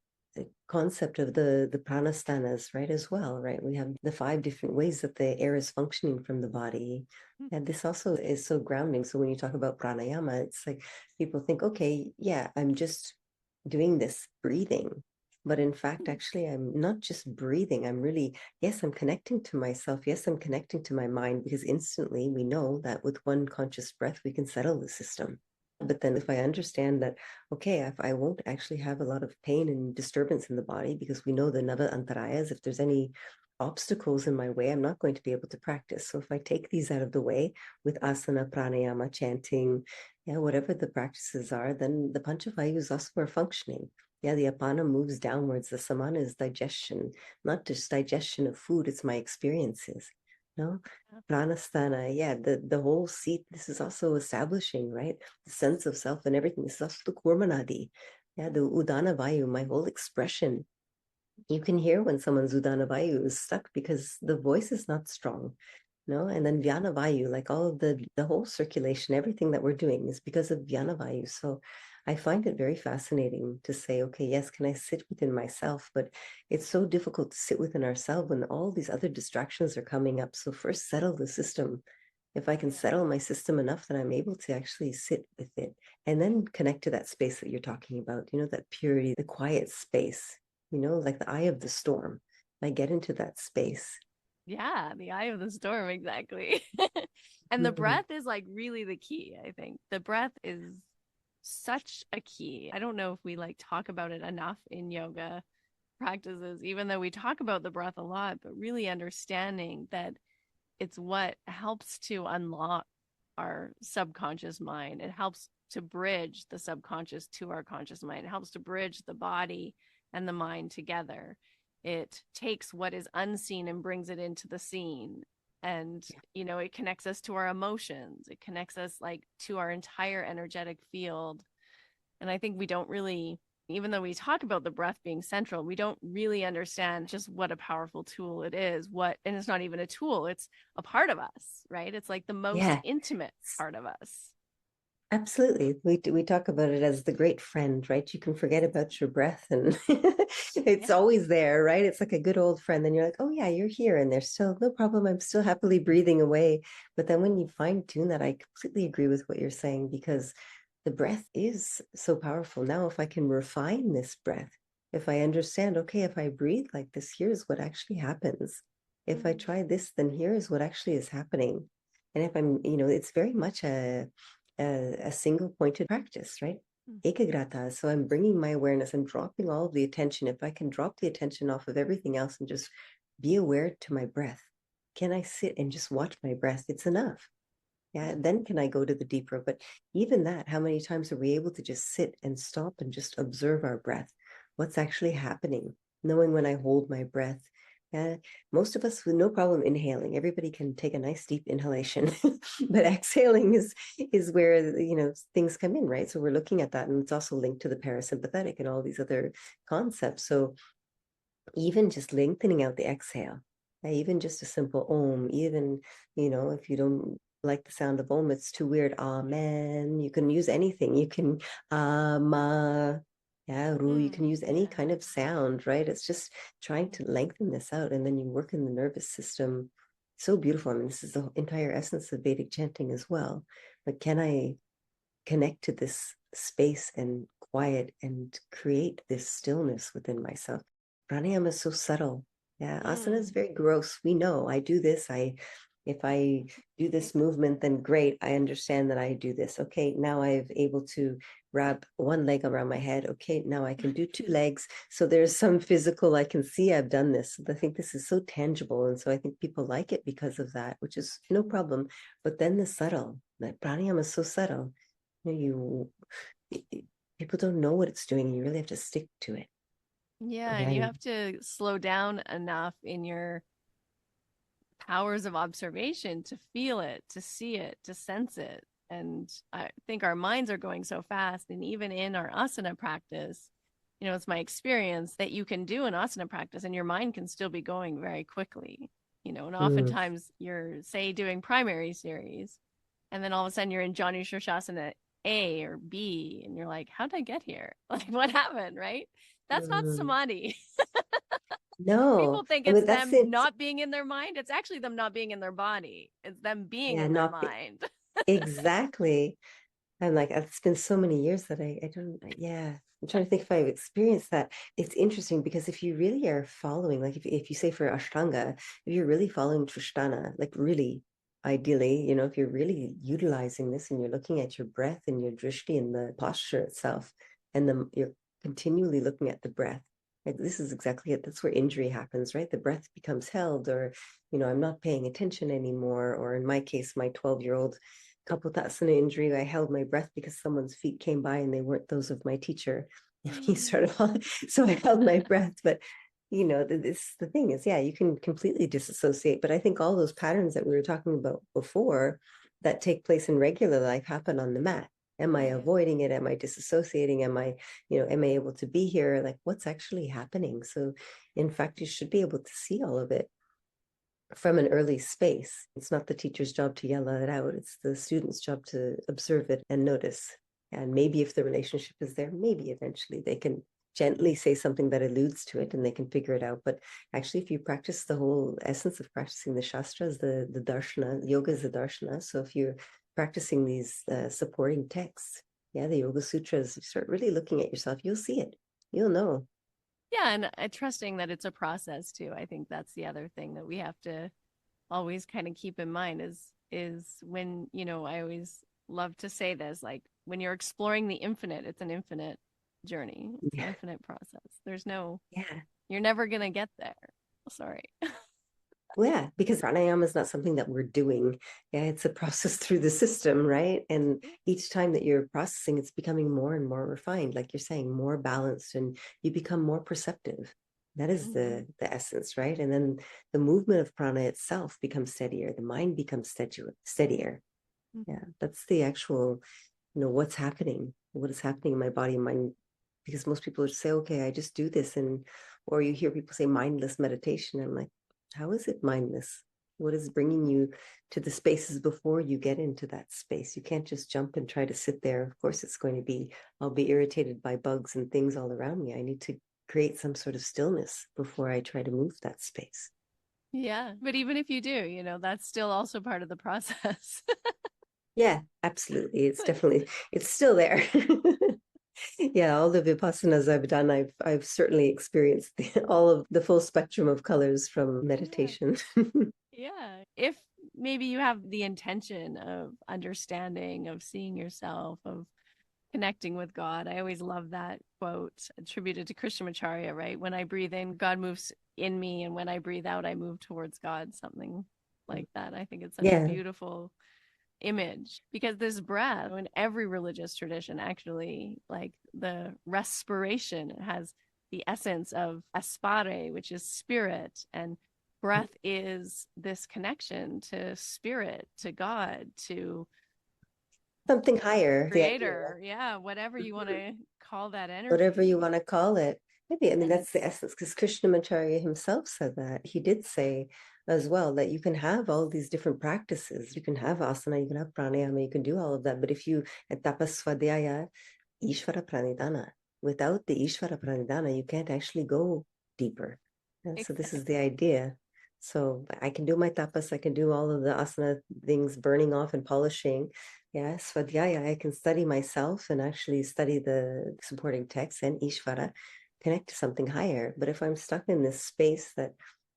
concept of the pranastanas, right, as well, right? We have the 5 different ways that the air is functioning from the body. And this also is so grounding. So when you talk about pranayama, it's like people think, okay, yeah, I'm just doing this breathing. But in fact, actually, I'm not just breathing. I'm really, yes, I'm connecting to myself. Yes, I'm connecting to my mind because instantly we know that with one conscious breath, we can settle the system. But then if I understand that, okay, if I won't actually have a lot of pain and disturbance in the body because we know the nava antarayas, if there's any obstacles in my way, I'm not going to be able to practice. So if I take these out of the way with asana, pranayama, chanting, yeah, whatever the practices are, then the panchavayus also are functioning. Yeah, the apana moves downwards. The samana is digestion, not just digestion of food, it's my experiences. No, pranasthana, yeah, the whole seat. This is also establishing, right? The sense of self and everything. This is also the kurmanadi. Yeah, the udana vayu, my whole expression. You can hear when someone's udana vayu is stuck because the voice is not strong. No, and then Vyana Vayu, like all of the whole circulation, everything that we're doing is because of Vyana Vayu. So I find it very fascinating to say, okay, yes, can I sit within myself? But it's so difficult to sit within ourselves when all these other distractions are coming up. So first settle the system. If I can settle my system enough, then I'm able to actually sit with it and then connect to that space that you're talking about, that purity, the quiet space, like the eye of the storm. I get into that space. Yeah, the eye of the storm, exactly. And the Mhm. breath is like really the key, I think. The breath is such a key. I don't know if we like talk about it enough in yoga practices, even though we talk about the breath a lot, but really understanding that it's what helps to unlock our subconscious mind. It helps to bridge the subconscious to our conscious mind. It helps to bridge the body and the mind together. It takes what is unseen and brings it into the scene. And, it connects us to our emotions. It connects us like to our entire energetic field. And I think we don't really, even though we talk about the breath being central, we don't really understand just what a powerful tool it is. And it's not even a tool, it's a part of us, right? It's like the most Yeah, intimate part of us. absolutely. We talk about it as the great friend, right? You can forget about your breath and it's Yeah. always there, right? It's like a good old friend. Then you're like, oh yeah, you're here. And there's still no problem. I'm still happily breathing away. But then when you fine tune that, I completely agree with what you're saying because the breath is so powerful. Now, if I can refine this breath, if I understand, okay, if I breathe like this, here's what actually happens. If I Mm. try this, then here's what actually is happening. And if I'm, it's very much a single pointed practice, right? Mm. Ekagrata. So I'm bringing my awareness, I'm dropping all of the attention. If I can drop the attention off of everything else and just be aware to my breath, can I sit and just watch my breath? It's enough. Yeah, then can I go to the deeper? But even that, how many times are we able to just sit and stop and just observe our breath? What's actually happening? Knowing when I hold my breath. Uh, Most of us with no problem inhaling. Everybody can take a nice deep inhalation, but exhaling is where things come in, right? So we're looking at that, and it's also linked to the parasympathetic and all these other concepts. So even just lengthening out the exhale, even just a simple om, even, if you don't like the sound of om, it's too weird. Amen. You can use anything. You can, ma, yeah, ru, you can use any Yeah. kind of sound, right? It's just trying to lengthen this out. And then you work in the nervous system. So beautiful. I mean, this is the entire essence of Vedic chanting as well. But can I connect to this space and quiet and create this stillness within myself? Pranayama is so subtle. Yeah, asana is Mm. very gross. We know I do this. If I do this movement, then great. I understand that I do this. Okay, now I've able to wrap one leg around my head. Okay, now I can do two legs. So there's some physical, I can see I've done this. I think this is so tangible. And so I think people like it because of that, which is no problem. But then the subtle, like pranayama is so subtle. You people don't know what it's doing. You really have to stick to it. Yeah, and Yeah, you have to slow down enough in your powers of observation to feel it, to see it, to sense it. And I think our minds are going so fast. And even in our asana practice, it's my experience that you can do an asana practice and your mind can still be going very quickly, and mm, oftentimes you're, say, doing primary series, and then all of a sudden you're in Janu Shirshasana A or B, and you're like, how did I get here? Like, what happened, right? That's not mm. samadhi. No, People think I it's mean that's them it. not being in their mind. It's actually them not being in their body. It's them being Yeah, in their not mind. exactly. I'm like, it's been so many years that I don't, yeah. I'm trying to think if I've experienced that. It's interesting because if you really are following, like if you say for Ashtanga, if you're really following Tristana, like really, ideally, if you're really utilizing this and you're looking at your breath and your drishti and the posture itself, and then you're continually looking at the breath. Like this is exactly it. That's where injury happens, right? The breath becomes held, or, I'm not paying attention anymore. Or in my case, my 12-year-old Kapotasana injury, I held my breath because someone's feet came by and they weren't those of my teacher. And he started, so I held my breath. But the thing is, yeah, you can completely disassociate. But I think all those patterns that we were talking about before that take place in regular life happen on the mat. Am I Right. avoiding it? Am I disassociating? Am I able to be here? Like what's actually happening? So in fact, you should be able to see all of it from an early space. It's not the teacher's job to yell it out. It's the student's job to observe it and notice. And maybe if the relationship is there, maybe eventually they can gently say something that alludes to it and they can figure it out. But actually, if you practice the whole essence of practicing the shastras, the darshana, yoga is the darshana. So if you're practicing these supporting texts, yeah, the Yoga Sutras, you start really looking at yourself, you'll see it. You'll know. Yeah, and trusting that it's a process too. I think that's the other thing that we have to always kind of keep in mind is when, I always love to say this, like when you're exploring the infinite, it's an infinite journey. It's an Yeah. infinite process. There's no Yeah. You're never going to get there. Sorry. Well, yeah, because pranayama is not something that we're doing. Yeah, it's a process through the system, right? And each time that you're processing, it's becoming more and more refined, like you're saying, more balanced, and you become more perceptive. That is the essence, right? And then the movement of prana itself becomes steadier. The mind becomes steadier. Yeah, that's the actual, what's happening, what is happening in my body and mind. Because most people would say, okay, I just do this. And, or you hear people say mindless meditation. I'm like, how is it mindless? What is bringing you to the spaces before you get into that space? You can't just jump and try to sit there. Of course, I'll be irritated by bugs and things all around me. I need to create some sort of stillness before I try to move that space. Yeah. But even if you do, that's still also part of the process. Yeah, absolutely. It's still there. Yeah, all the Vipassanas I've done, I've certainly experienced all of the full spectrum of colors from Yeah. meditation. Yeah. If maybe you have the intention of understanding, of seeing yourself, of connecting with God. I always love that quote attributed to Krishnamacharya, right? When I breathe in, God moves in me, and when I breathe out, I move towards God, something like that. I think it's such a Yeah, beautiful image because this breath in every religious tradition, actually, like the respiration has the essence of aspare, which is spirit, and breath is this connection to spirit, to God, to something higher, the idea, creator. Yeah, whatever you want to call that whatever you energy. want to call it. Maybe, I mean, And that's the it's, essence, because Krishnamacharya himself said that. He did say as well that you can have all these different practices. You can have asana, you can have pranayama, you can do all of that. But if you, at tapasvadhyaya, Ishvara pranidhana, without the Ishvara pranidhana, you can't actually go deeper. And so this is the exactly. idea. So I can do my tapas, I can do all of the asana things, burning off and polishing. Yeah, Svadhyaya, I can study myself and actually study the supporting texts and Ishvara, connect to something higher. But if I'm stuck in this space that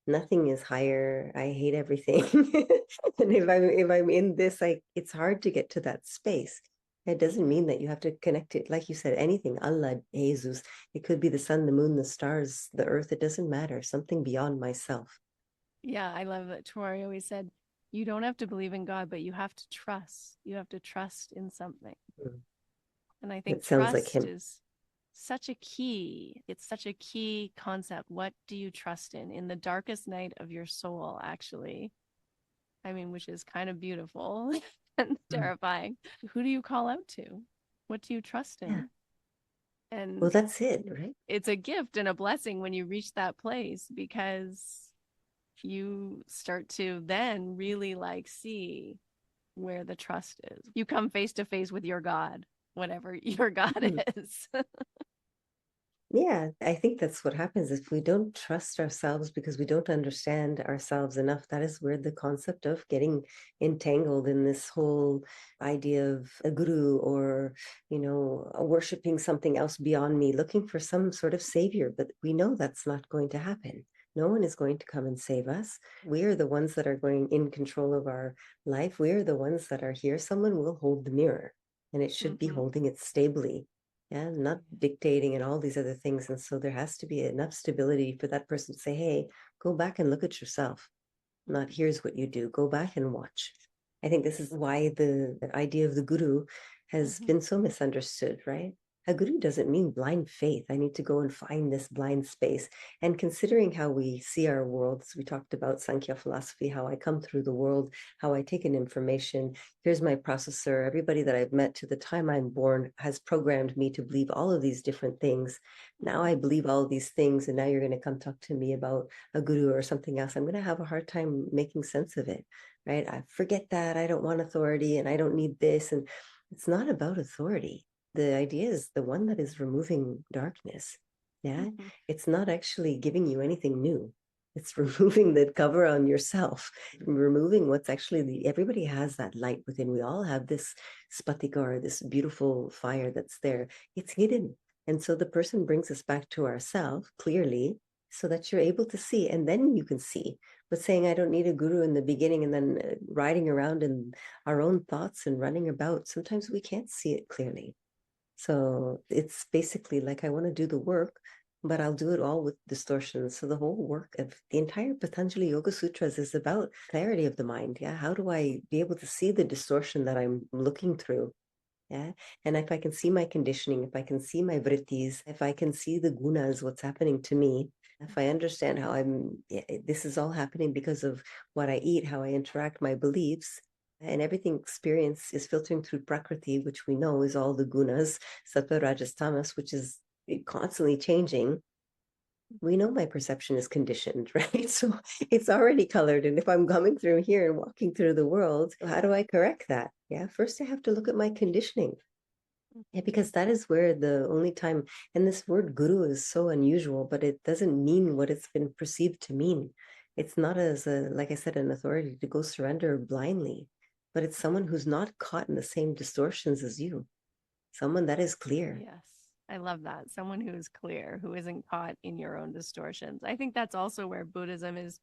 nothing is higher, I hate everything. And if I'm in this, it's hard to get to that space. It doesn't mean that you have to connect it, like you said, anything, Allah, Jesus. It could be the sun, the moon, the stars, the earth. It doesn't matter. Something beyond myself. Yeah, I love that Tori always said, you don't have to believe in God, but you have to trust. You have to trust in something. Mm. And I think It sounds like trust him. is such a key. It's such a key concept. What do you trust in the darkest night of your soul, actually? I mean, which is kind of beautiful and Mm. terrifying. Who do you call out to? What do you trust Yeah. in? Well, And that's it, right? it's a gift and a blessing when you reach that place because you start to then really like see where the trust is. You come face to face with your God, whatever your God Mm. is. Yeah, I think that's what happens if we don't trust ourselves because we don't understand ourselves enough. That is where the concept of getting entangled in this whole idea of a guru or, worshiping something else beyond me, looking for some sort of savior. But we know that's not going to happen. No one is going to come and save us. We are the ones that are going in control of our life. We are the ones that are here. Someone will hold the mirror, and it should be Mm-hmm. holding it stably, yeah, not dictating and all these other things. And so there has to be enough stability for that person to say, hey, go back and look at yourself. Not here's what you do. Go back and watch. I think this is why the idea of the guru has Mm-hmm. been so misunderstood, right? A guru doesn't mean blind faith. I need to go and find this blind space. And considering how we see our worlds, we talked about Sankhya philosophy, how I come through the world, how I take in information. Here's my processor. Everybody that I've met to the time I'm born has programmed me to believe all of these different things. Now I believe all of these things, and now you're going to come talk to me about a guru or something else. I'm going to have a hard time making sense of it, right? I forget that. I don't want authority and I don't need this. And it's not about authority. The idea is the one that is removing darkness. Yeah. Mm-hmm. It's not actually giving you anything new. It's removing the cover on yourself, removing what's actually everybody has that light within. We all have this spatika or this beautiful fire that's there. It's hidden. And so the person brings us back to ourselves clearly so that you're able to see, and then you can see. But saying I don't need a guru in the beginning and then riding around in our own thoughts and running about, sometimes we can't see it clearly. So it's basically like I want to do the work, but I'll do it all with distortion. So the whole work of the entire Patanjali Yoga Sutras is about clarity of the mind. Yeah. How do I be able to see the distortion that I'm looking through? Yeah. And if I can see my conditioning, if I can see my vrittis, if I can see the gunas, what's happening to me, if I understand how this is all happening because of what I eat, how I interact, my beliefs, and everything experience is filtering through prakriti, which we know is all the gunas, sattva, rajas, tamas, which is constantly changing. We know my perception is conditioned, right? So it's already colored. And if I'm coming through here and walking through the world, how do I correct that? Yeah, first I have to look at my conditioning. Yeah, because that is where the only time, and this word guru is so unusual, but it doesn't mean what it's been perceived to mean. It's not as a, like I said, an authority to go surrender blindly, but it's someone who's not caught in the same distortions as you, someone that is clear. Yes. I love that. Someone who is clear, who isn't caught in your own distortions. I think that's also where Buddhism is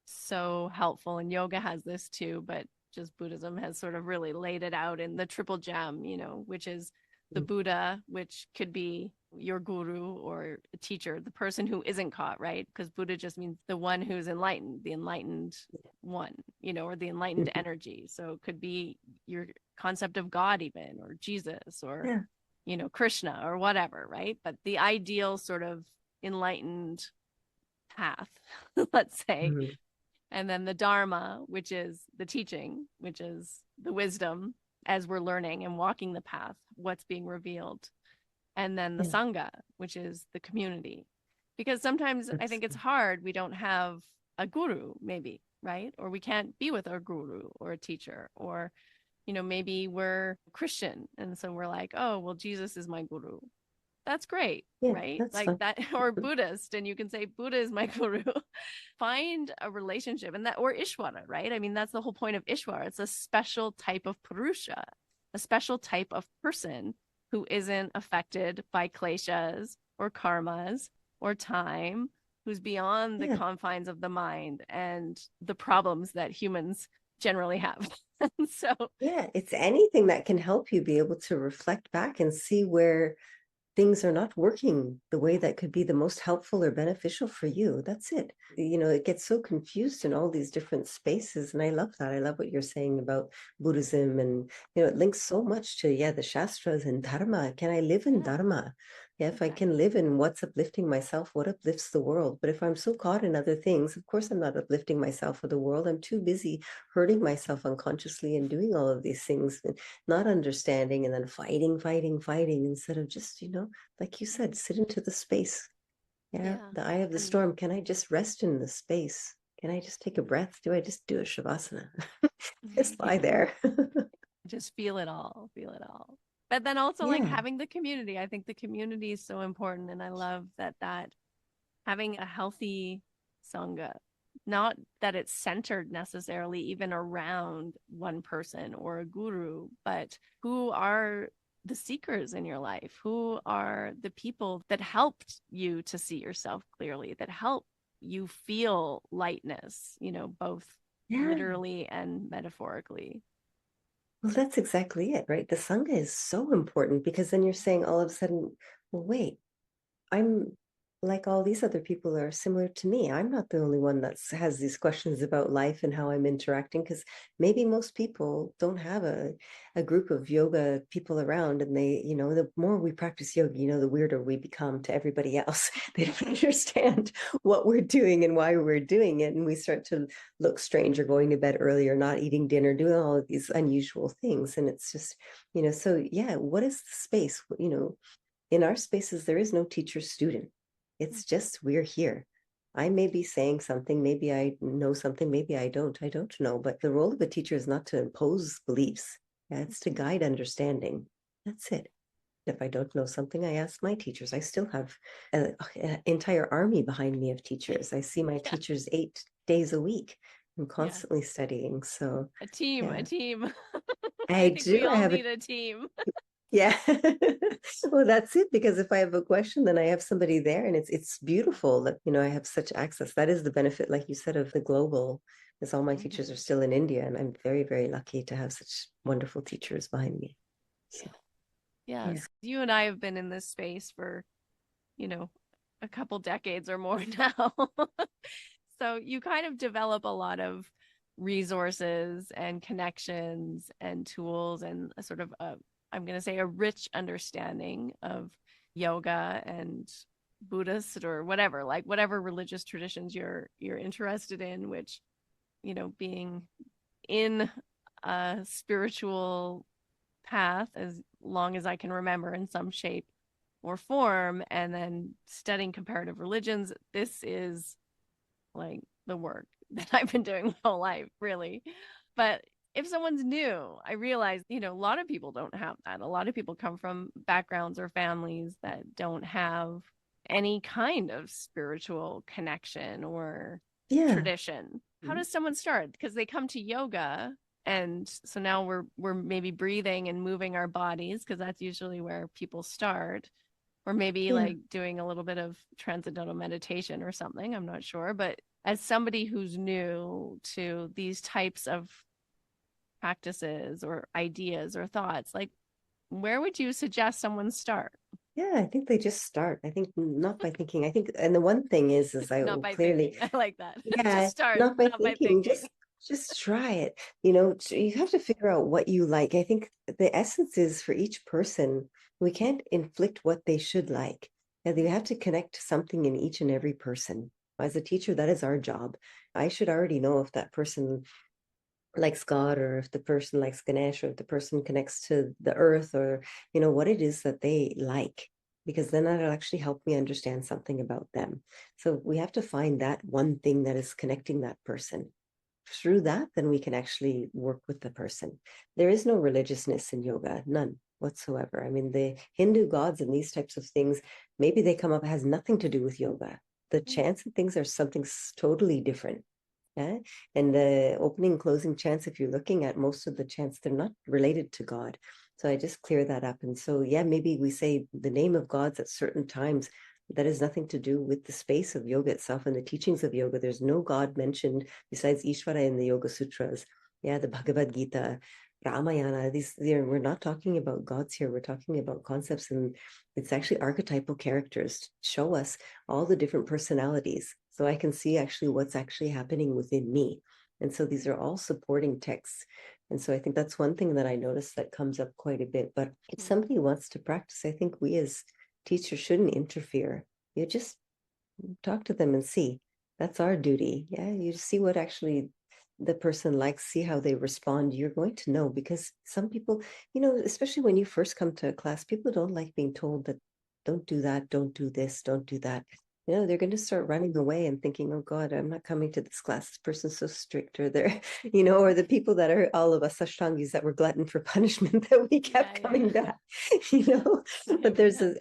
so helpful. And yoga has this too, but just Buddhism has sort of really laid it out in the triple gem, which is the Buddha, which could be your guru or a teacher, the person who isn't caught, right? Because Buddha just means the one who's enlightened, the enlightened one, or the enlightened energy. So it could be your concept of God, even, or Jesus, or, Yeah. Krishna, or whatever, right? But the ideal sort of enlightened path, let's say, Mhm. and then the Dharma, which is the teaching, which is the wisdom as we're learning and walking the path, what's being revealed. And then the Yeah, Sangha, which is the community. Because sometimes I that's think it's hard. We don't have a guru, maybe, right? Or we can't be with our guru or a teacher, or, maybe we're Christian. And so we're like, oh, well, Jesus is my guru. That's great, yeah, right? that's Like fun. that, or Buddhist, and you can say Buddha is my guru. Find a relationship, and that, or Ishvara, right? I mean, that's the whole point of Ishvara. It's a special type of Purusha, a special type of person who isn't affected by kleshas or karmas or time, who's beyond the Yeah. confines of the mind and the problems that humans generally have. So, Yeah, it's anything that can help you be able to reflect back and see where things are not working the way that could be the most helpful or beneficial for you. That's it. It gets so confused in all these different spaces. And I love that. I love what you're saying about Buddhism. And, it links so much to, yeah, the Shastras and Dharma. Can I live in yeah, Dharma? Yeah, if I can exactly. live in what's uplifting myself, what uplifts the world. But if I'm so caught in other things, of course, I'm not uplifting myself or the world. I'm too busy hurting myself unconsciously and doing all of these things and not understanding and then fighting instead of just, like you said, sit into the space. Yeah, Yeah. the eye of the And storm. Can I just rest in the space? Can I just take a breath? Do I just do a shavasana? Just lie there. just feel it all, feel it all. But then also like Yeah. having the community. I think the community is so important. And I love that having a healthy sangha, not that it's centered necessarily even around one person or a guru, but who are the seekers in your life? Who are the people that helped you to see yourself clearly, that help you feel lightness, both Yeah. literally and metaphorically? Well, that's exactly it, right? The Sangha is so important because then you're saying all of a sudden, well, wait, I'm like all these other people are similar to me. I'm not the only one that has these questions about life and how I'm interacting because maybe most people don't have a group of yoga people around. And they, the more we practice yoga, the weirder we become to everybody else. They don't understand what we're doing and why we're doing it. And we start to look strange or going to bed early or not eating dinner, doing all of these unusual things. And it's just, so yeah, what is the space? In our spaces, there is no teacher student. It's just we're here. I may be saying something, maybe I know something, maybe I don't. I don't know. But the role of a teacher is not to impose beliefs. Yeah, it's to guide understanding. That's it. If I don't know something, I ask my teachers. I still have an entire army behind me of teachers. I see my Yeah. teachers 8 days a week. I'm Yes. constantly studying. So, A team, a yeah, team. I I think we do. I all have a need a team. Yeah. Well, that's it. Because if I have a question, then I have somebody there, and it's beautiful that, I have such access. That is the benefit, like you said, of the global, is all my teachers are Mhm. still in India, and I'm very, very lucky to have such wonderful teachers behind me. Yeah. So yeah. Yes. You and I have been in this space for, you know, a couple decades or more now. So you kind of develop a lot of resources and connections and tools and a sort of a, I'm going to say a rich understanding of yoga and Buddhist or whatever, like whatever religious traditions you're interested in, which, you know, being in a spiritual path as long as I can remember in some shape or form, and then studying comparative religions, this is like the work that I've been doing my whole life, really. But if someone's new, I realize, you know, a lot of people don't have that. A lot of people come from backgrounds or families that don't have any kind of spiritual connection or Yeah. tradition. How does someone start? Because they come to yoga, and so now we're maybe breathing and moving our bodies, because that's usually where people start, or maybe Yeah. like doing a little bit of transcendental meditation or something. I'm not sure. But as somebody who's new to these types of practices or ideas or thoughts, like where would you suggest someone start? Yeah, I think they just start. I think not by thinking. I think, and the one thing is I Not will by clearly, thinking. I like that. yeah, Just start, not by not by thinking, thinking. just try it. You know, you have to figure out what you like. I think the essence is for each person, we can't inflict what they should like. And you have to connect to something in each and every person. As a teacher, that is our job. I should already know if that person likes God, or if the person likes Ganesh, or if the person connects to the earth, or what it is that they like, because then that'll actually help me understand something about them. So we have to find that one thing that is connecting that person. Through that, then we can actually work with the person. There is no religiousness in yoga, none whatsoever. I mean, the Hindu gods and these types of things, maybe they come up, has nothing to do with yoga. The chants and things are something totally different. Yeah. And the opening and closing chants, if you're looking at most of the chants, they're not related to God. So I just clear that up. And so, yeah, maybe we say the name of gods at certain times. That has nothing to do with the space of yoga itself and the teachings of yoga. There's no God mentioned besides Ishvara in the Yoga Sutras. Yeah, the Bhagavad Gita, Ramayana. We're not talking about gods here. We're talking about concepts, and it's actually archetypal characters to show us all the different personalities, so I can see actually what's actually happening within me. And so these are all supporting texts. And so I think that's one thing that I noticed that comes up quite a bit. But if somebody wants to practice, I think we as teachers shouldn't interfere. You just talk to them and see. That's our duty. Yeah, you see what actually the person likes, see how they respond. You're going to know, because some people, especially when you first come to a class, people don't like being told that don't do that, don't do this, don't do that. They're going to start running away and thinking, oh God, I'm not coming to this class. This person's so strict. Or they're, or the people that are all of us Ashtangis that were glutton for punishment that we Yeah, kept yeah, coming yeah. back, you know. But We there's have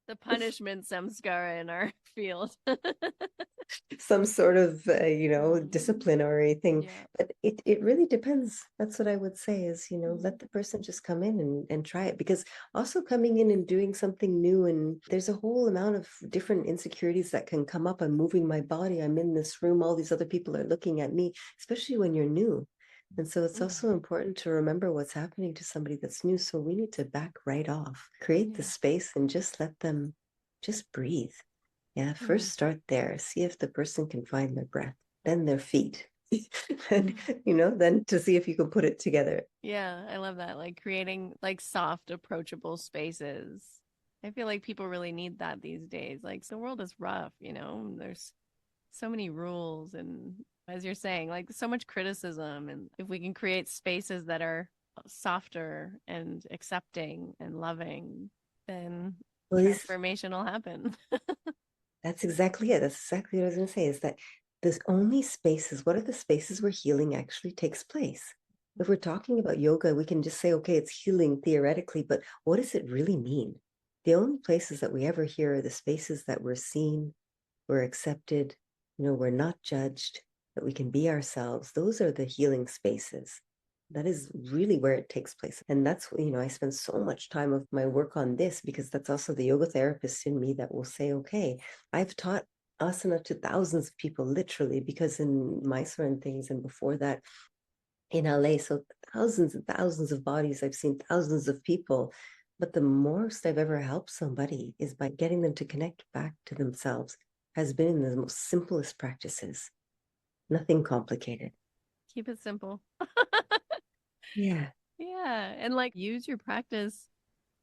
the punishment samskara in our field. some sort of Mm. disciplinary thing. Yeah. But it really depends. That's what I would say is, Mm. let the person just come in and try it, because also coming in and doing something new, and there's a whole amount of different insecurities that can come up. I'm moving my body, I'm in this room, all these other people are looking at me, especially when you're new. And so it's Mm. also important to remember what's happening to somebody that's new. So we need to back right off, create the Yeah. space, and just let them just breathe. Yeah, Mm. first start there. See if the person can find their breath, then their feet. And Mm. then to see if you can put it together. Yeah, I love that. Like creating like soft, approachable spaces. I feel like people really need that these days. Like the world is rough, you know. There's so many rules, and as you're saying, like so much criticism, and if we can create spaces that are softer and accepting and loving, then Well, transformation will happen. that's exactly it. That's exactly what I was going to say, is that there's only spaces. What are the spaces where healing actually takes place? If we're talking about yoga, we can just say, okay, it's healing theoretically, but what does it really mean? The only places that we ever hear are the spaces that we're seen, we're accepted, we're not judged, that we can be ourselves. Those are the healing spaces. That is really where it takes place. And that's, I spend so much time of my work on this, because that's also the yoga therapist in me that will say, okay, I've taught asana to thousands of people, literally, because in Mysore and things, and before that in LA, so thousands and thousands of bodies, I've seen thousands of people. But the most I've ever helped somebody is by getting them to connect back to themselves, has been in the most simplest practices, nothing complicated. Keep it simple. Yeah. Yeah. And like use your practice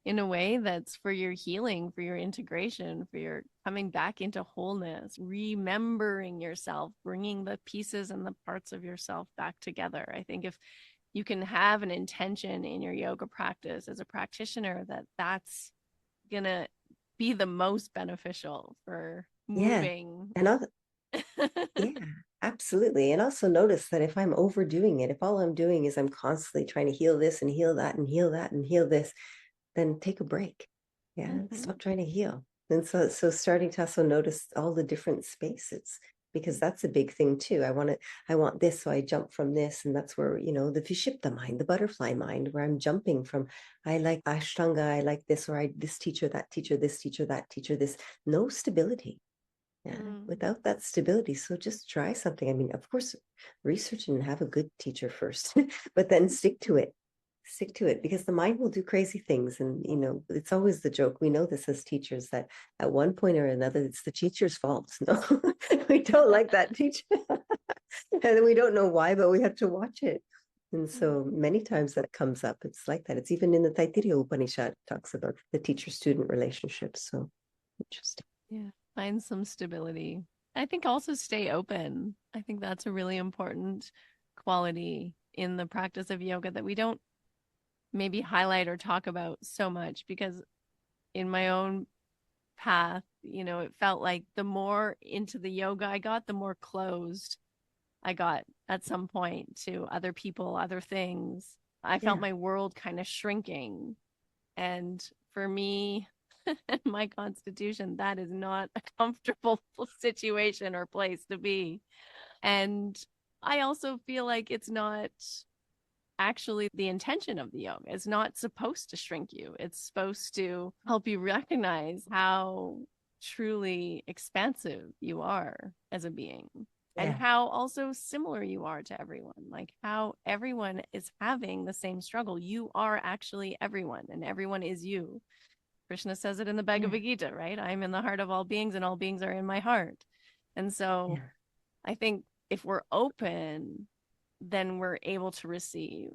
in a way that's for your healing, for your integration, for your coming back into wholeness, remembering yourself, bringing the pieces and the parts of yourself back together. I think if you can have an intention in your yoga practice as a practitioner, that's going to be the most beneficial for Yeah. moving. And I'll, yeah, absolutely. And also notice that if I'm overdoing it, if all I'm doing is I'm constantly trying to heal this and heal that and heal that and heal this, then take a break. Yeah, Mm-hmm. stop trying to heal. And so starting to also notice all the different spaces, because that's a big thing too. I want this, so I jump from this, and that's where, the Vishipta mind, the butterfly mind, where I'm jumping from, I like Ashtanga, I like this, or I this teacher, that teacher, this teacher, that teacher, this, no stability. Yeah, Mm. without that stability. So just try something. I mean, of course, research and have a good teacher first, but then stick to it. Stick to it, because the mind will do crazy things. And, it's always the joke. We know this as teachers, that at one point or another, it's the teacher's fault. No, we don't like that teacher. And we don't know why, but we have to watch it. And so many times that comes up, it's like that. It's even in the Taittiriya Upanishad, talks about the teacher-student relationship. So interesting. Yeah. Find some stability. I think also stay open. I think that's a really important quality in the practice of yoga that we don't maybe highlight or talk about so much, because in my own path, it felt like the more into the yoga I got, the more closed I got at some point to other people, other things. I felt Yeah. my world kind of shrinking. And for me and my constitution, that is not a comfortable situation or place to be. And I also feel like it's not actually the intention of the yoga. It's not supposed to shrink you, it's supposed to help you recognize how truly expansive you are as a being, and Yeah. how also similar you are to everyone, like how everyone is having the same struggle. You are actually everyone, and everyone is you. Krishna says it in the Yeah. Bhagavad Gita, right? I'm in the heart of all beings, and all beings are in my heart. And so Yeah. I think if we're open, then we're able to receive.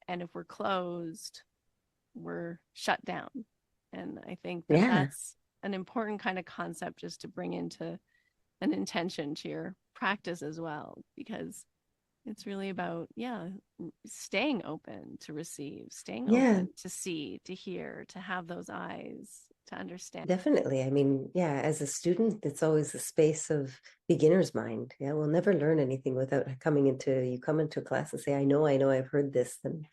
And if we're closed, we're shut down. And I think that Yeah. that's an important kind of concept just to bring into an intention to your practice as well, because it's really about, yeah, staying open to receive, staying Yeah, open to see, to hear, to have those eyes, to understand. definitely. I mean, yeah, as a student, it's always a space of beginner's mind. Yeah, we'll never learn anything without you come into a class and say, I know, I've heard this, then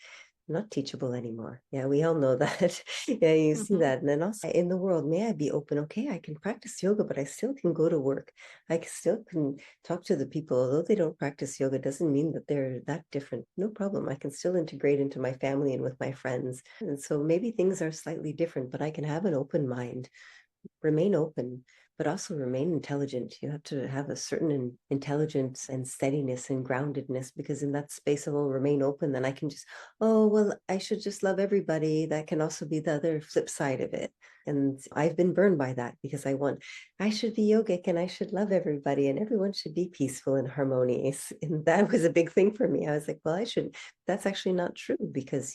not teachable anymore. Yeah, we all know that. Yeah, you see Mm-hmm. that. And then also in the world, may I be open? Okay, I can practice yoga, but I still can go to work. Still can talk to the people. Although they don't practice yoga, doesn't mean that they're that different. No problem. I can still integrate into my family and with my friends. And so maybe things are slightly different, but I can have an open mind, remain open, but also remain intelligent. You have to have a certain intelligence and steadiness and groundedness, because in that space I will remain open. Then I can just, oh, well, I should just love everybody. That can also be the other flip side of it. And I've been burned by that, because I should be yogic and I should love everybody and everyone should be peaceful and harmonious. And that was a big thing for me. I was like, well, I should, that's actually not true, because,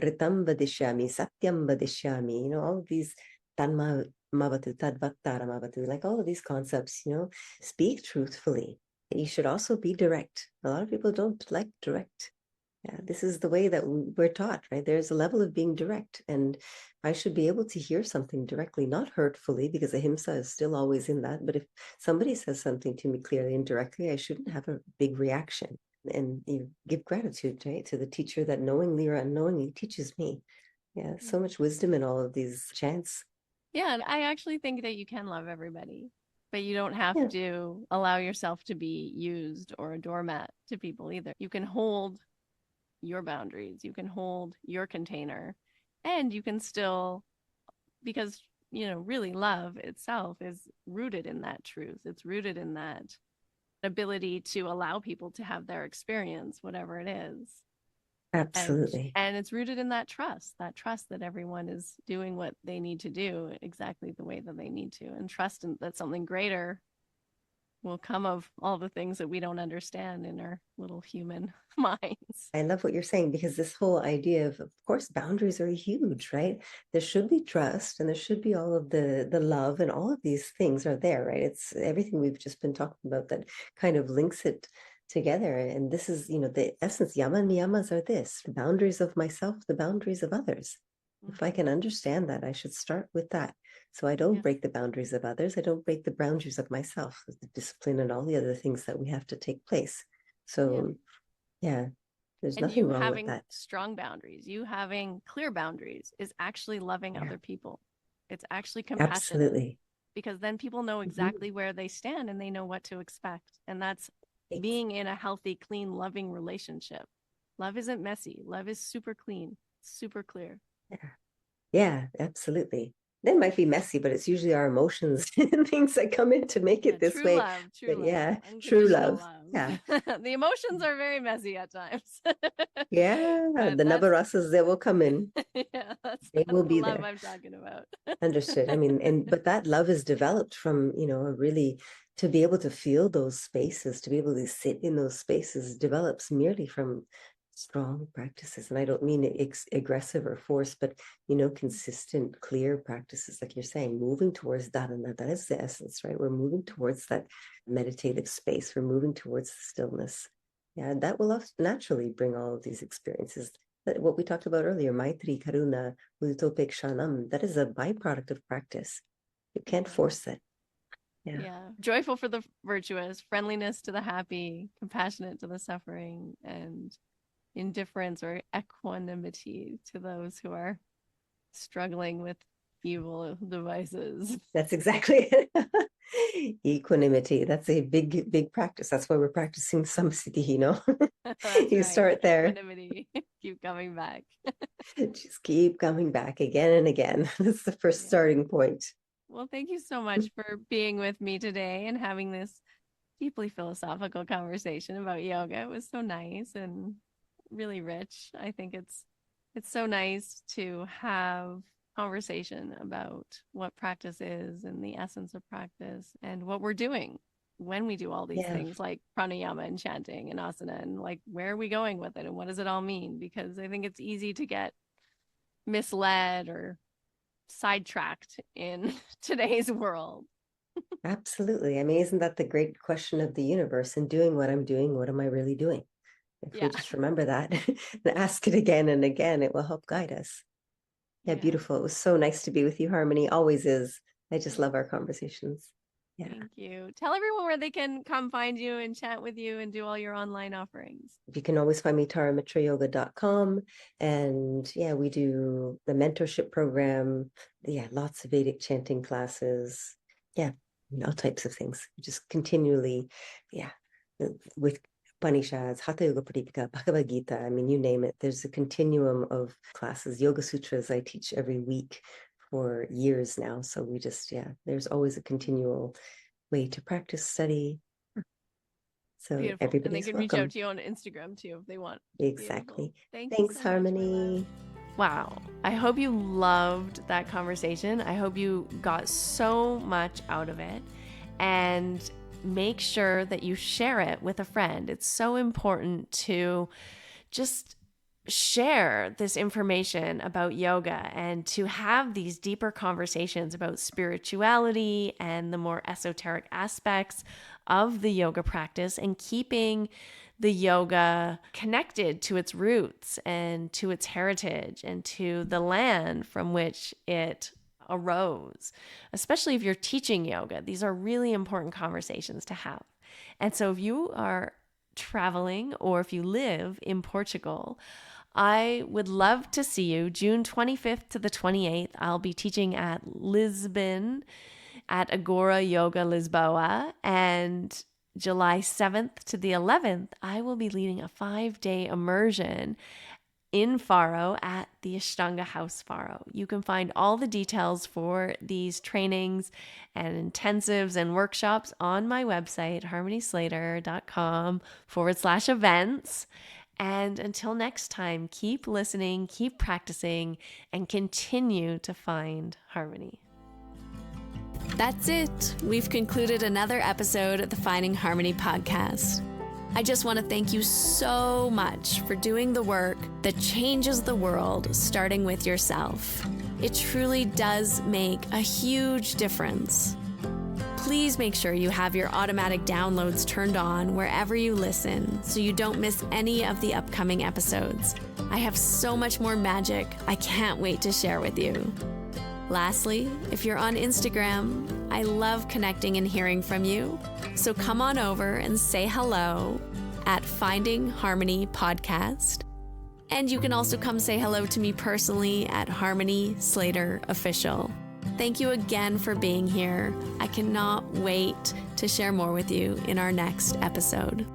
ritam vadishyami, satyam vadishyami, all of these tanma mavatu, tadvattara mavatu, like all of these concepts, speak truthfully. You should also be direct. A lot of people don't like direct. Yeah, this is the way that we're taught, right? There's a level of being direct, and I should be able to hear something directly, not hurtfully, because ahimsa is still always in that. But if somebody says something to me clearly and directly, I shouldn't have a big reaction, and give gratitude, right, to the teacher that knowingly or unknowingly teaches me. Yeah, so much wisdom in all of these chants. Yeah, and I actually think that you can love everybody, but you don't have Yeah, to allow yourself to be used or a doormat to people either. You can hold your boundaries, you can hold your container, and you can still, because, really love itself is rooted in that truth. It's rooted in that ability to allow people to have their experience, whatever it is. and Absolutely. and it's rooted in that trust that everyone is doing what they need to do exactly the way that they need to, and trust that something greater will come of all the things that we don't understand in our little human minds. I love what you're saying, because this whole idea of course, boundaries are huge, right? There should be trust, and there should be all of the love, and all of these things are there, right? It's everything we've just been talking about that kind of links it together. And this is, the essence. Yama and niyamas are this: the boundaries of myself, the boundaries of others. If I can understand that, I should start with that. So I don't Yeah. break the boundaries of others. I don't break the boundaries of myself, the discipline and all the other things that we have to take place. Yeah. So yeah, there's And nothing you wrong with having that. strong boundaries, you having clear boundaries is actually loving Yeah, other people. It's actually compassionate, absolutely. because then people know Mhm. exactly where they stand and they know what to expect. And that's Ex- being in a healthy, clean, loving relationship. Love isn't messy. Love is super clean, super clear. Yeah, yeah, absolutely. That might be messy, but it's usually our emotions and things that come in to make Yeah, it this way. true But love, yeah, true unconditional love. love. Yeah. The emotions are very messy at times. Yeah, But the nabarasas, they will come in. yeah, They that's will the be love there. I'm talking about. Understood. I mean, but that love is developed from, a really, to be able to feel those spaces, to be able to sit in those spaces, develops merely from strong practices. And I don't mean aggressive or force, but, consistent, clear practices, like you're saying, moving towards that. And that is the essence, right? We're moving towards that meditative space. We're moving towards the stillness. Yeah, that will naturally bring all of these experiences. What we talked about earlier, Maitri, Karuna, Utopikshanam, that is a byproduct of practice. You can't Yeah. force it. Yeah. Yeah. Joyful for the virtuous, friendliness to the happy, compassionate to the suffering, and indifference or equanimity to those who are struggling with evil devices. That's exactly it. Equanimity. That's a big, big practice. That's why we're practicing samsiti, That's You right. start there. Equanimity. Keep coming back. Just keep coming back again and again. That's the first Yeah. starting point. Well, thank you so much for being with me today and having this deeply philosophical conversation about yoga. It was so nice and really rich. I think it's so nice to have conversation about what practice is and the essence of practice and what we're doing when we do all these Yeah, things like pranayama and chanting and asana, and like where are we going with it and what does it all mean, because I think it's easy to get misled or sidetracked in today's world. absolutely. I mean, isn't that the great question of the universe? In doing what I'm doing, what am I really doing? If we Yeah. just remember that and ask it again and again, it will help guide us. Yeah, Yeah. beautiful. It was so nice to be with you, Harmony. Always is. I just Thank love our you. conversations. Yeah. Thank you. Tell everyone where they can come find you and chat with you and do all your online offerings. You can always find me taramitrayoga.com. And yeah, we do the mentorship program. Yeah, lots of Vedic chanting classes. Yeah, all types of things. Just continually, yeah, with Upanishads, Hatha Yoga Pradipika, Bhagavad Gita. I mean, you name it. There's a continuum of classes. Yoga Sutras I teach every week for years now. So we just, yeah, there's always a continual way to practice, study. So Beautiful. And they everybody's can reach out welcome. to you on Instagram too if they want. Beautiful. Exactly. Thank you Thanks, so much, my love. Harmony. Wow. I hope you loved that conversation. I hope you got so much out of it. And make sure that you share it with a friend. It's so important to just share this information about yoga and to have these deeper conversations about spirituality and the more esoteric aspects of the yoga practice, and keeping the yoga connected to its roots and to its heritage and to the land from which it arose. Especially if you're teaching yoga, these are really important conversations to have. And so if you are traveling or if you live in Portugal, I would love to see you June 25th to the 28th. I'll be teaching at Lisbon at Agora Yoga Lisboa, and July 7th to the 11th, I will be leading a 5-day immersion in Faro at the Ashtanga House Faro. You can find all the details for these trainings and intensives and workshops on my website, harmonyslater.com/events. And until next time, keep listening, keep practicing, and continue to find harmony. That's it. We've concluded another episode of the Finding Harmony podcast. I just want to thank you so much for doing the work that changes the world, starting with yourself. It truly does make a huge difference. Please make sure you have your automatic downloads turned on wherever you listen so you don't miss any of the upcoming episodes. I have so much more magic I can't wait to share with you. Lastly, if you're on Instagram, I love connecting and hearing from you. So come on over and say hello at Finding Harmony Podcast. And you can also come say hello to me personally at Harmony Slater Official. Thank you again for being here. I cannot wait to share more with you in our next episode.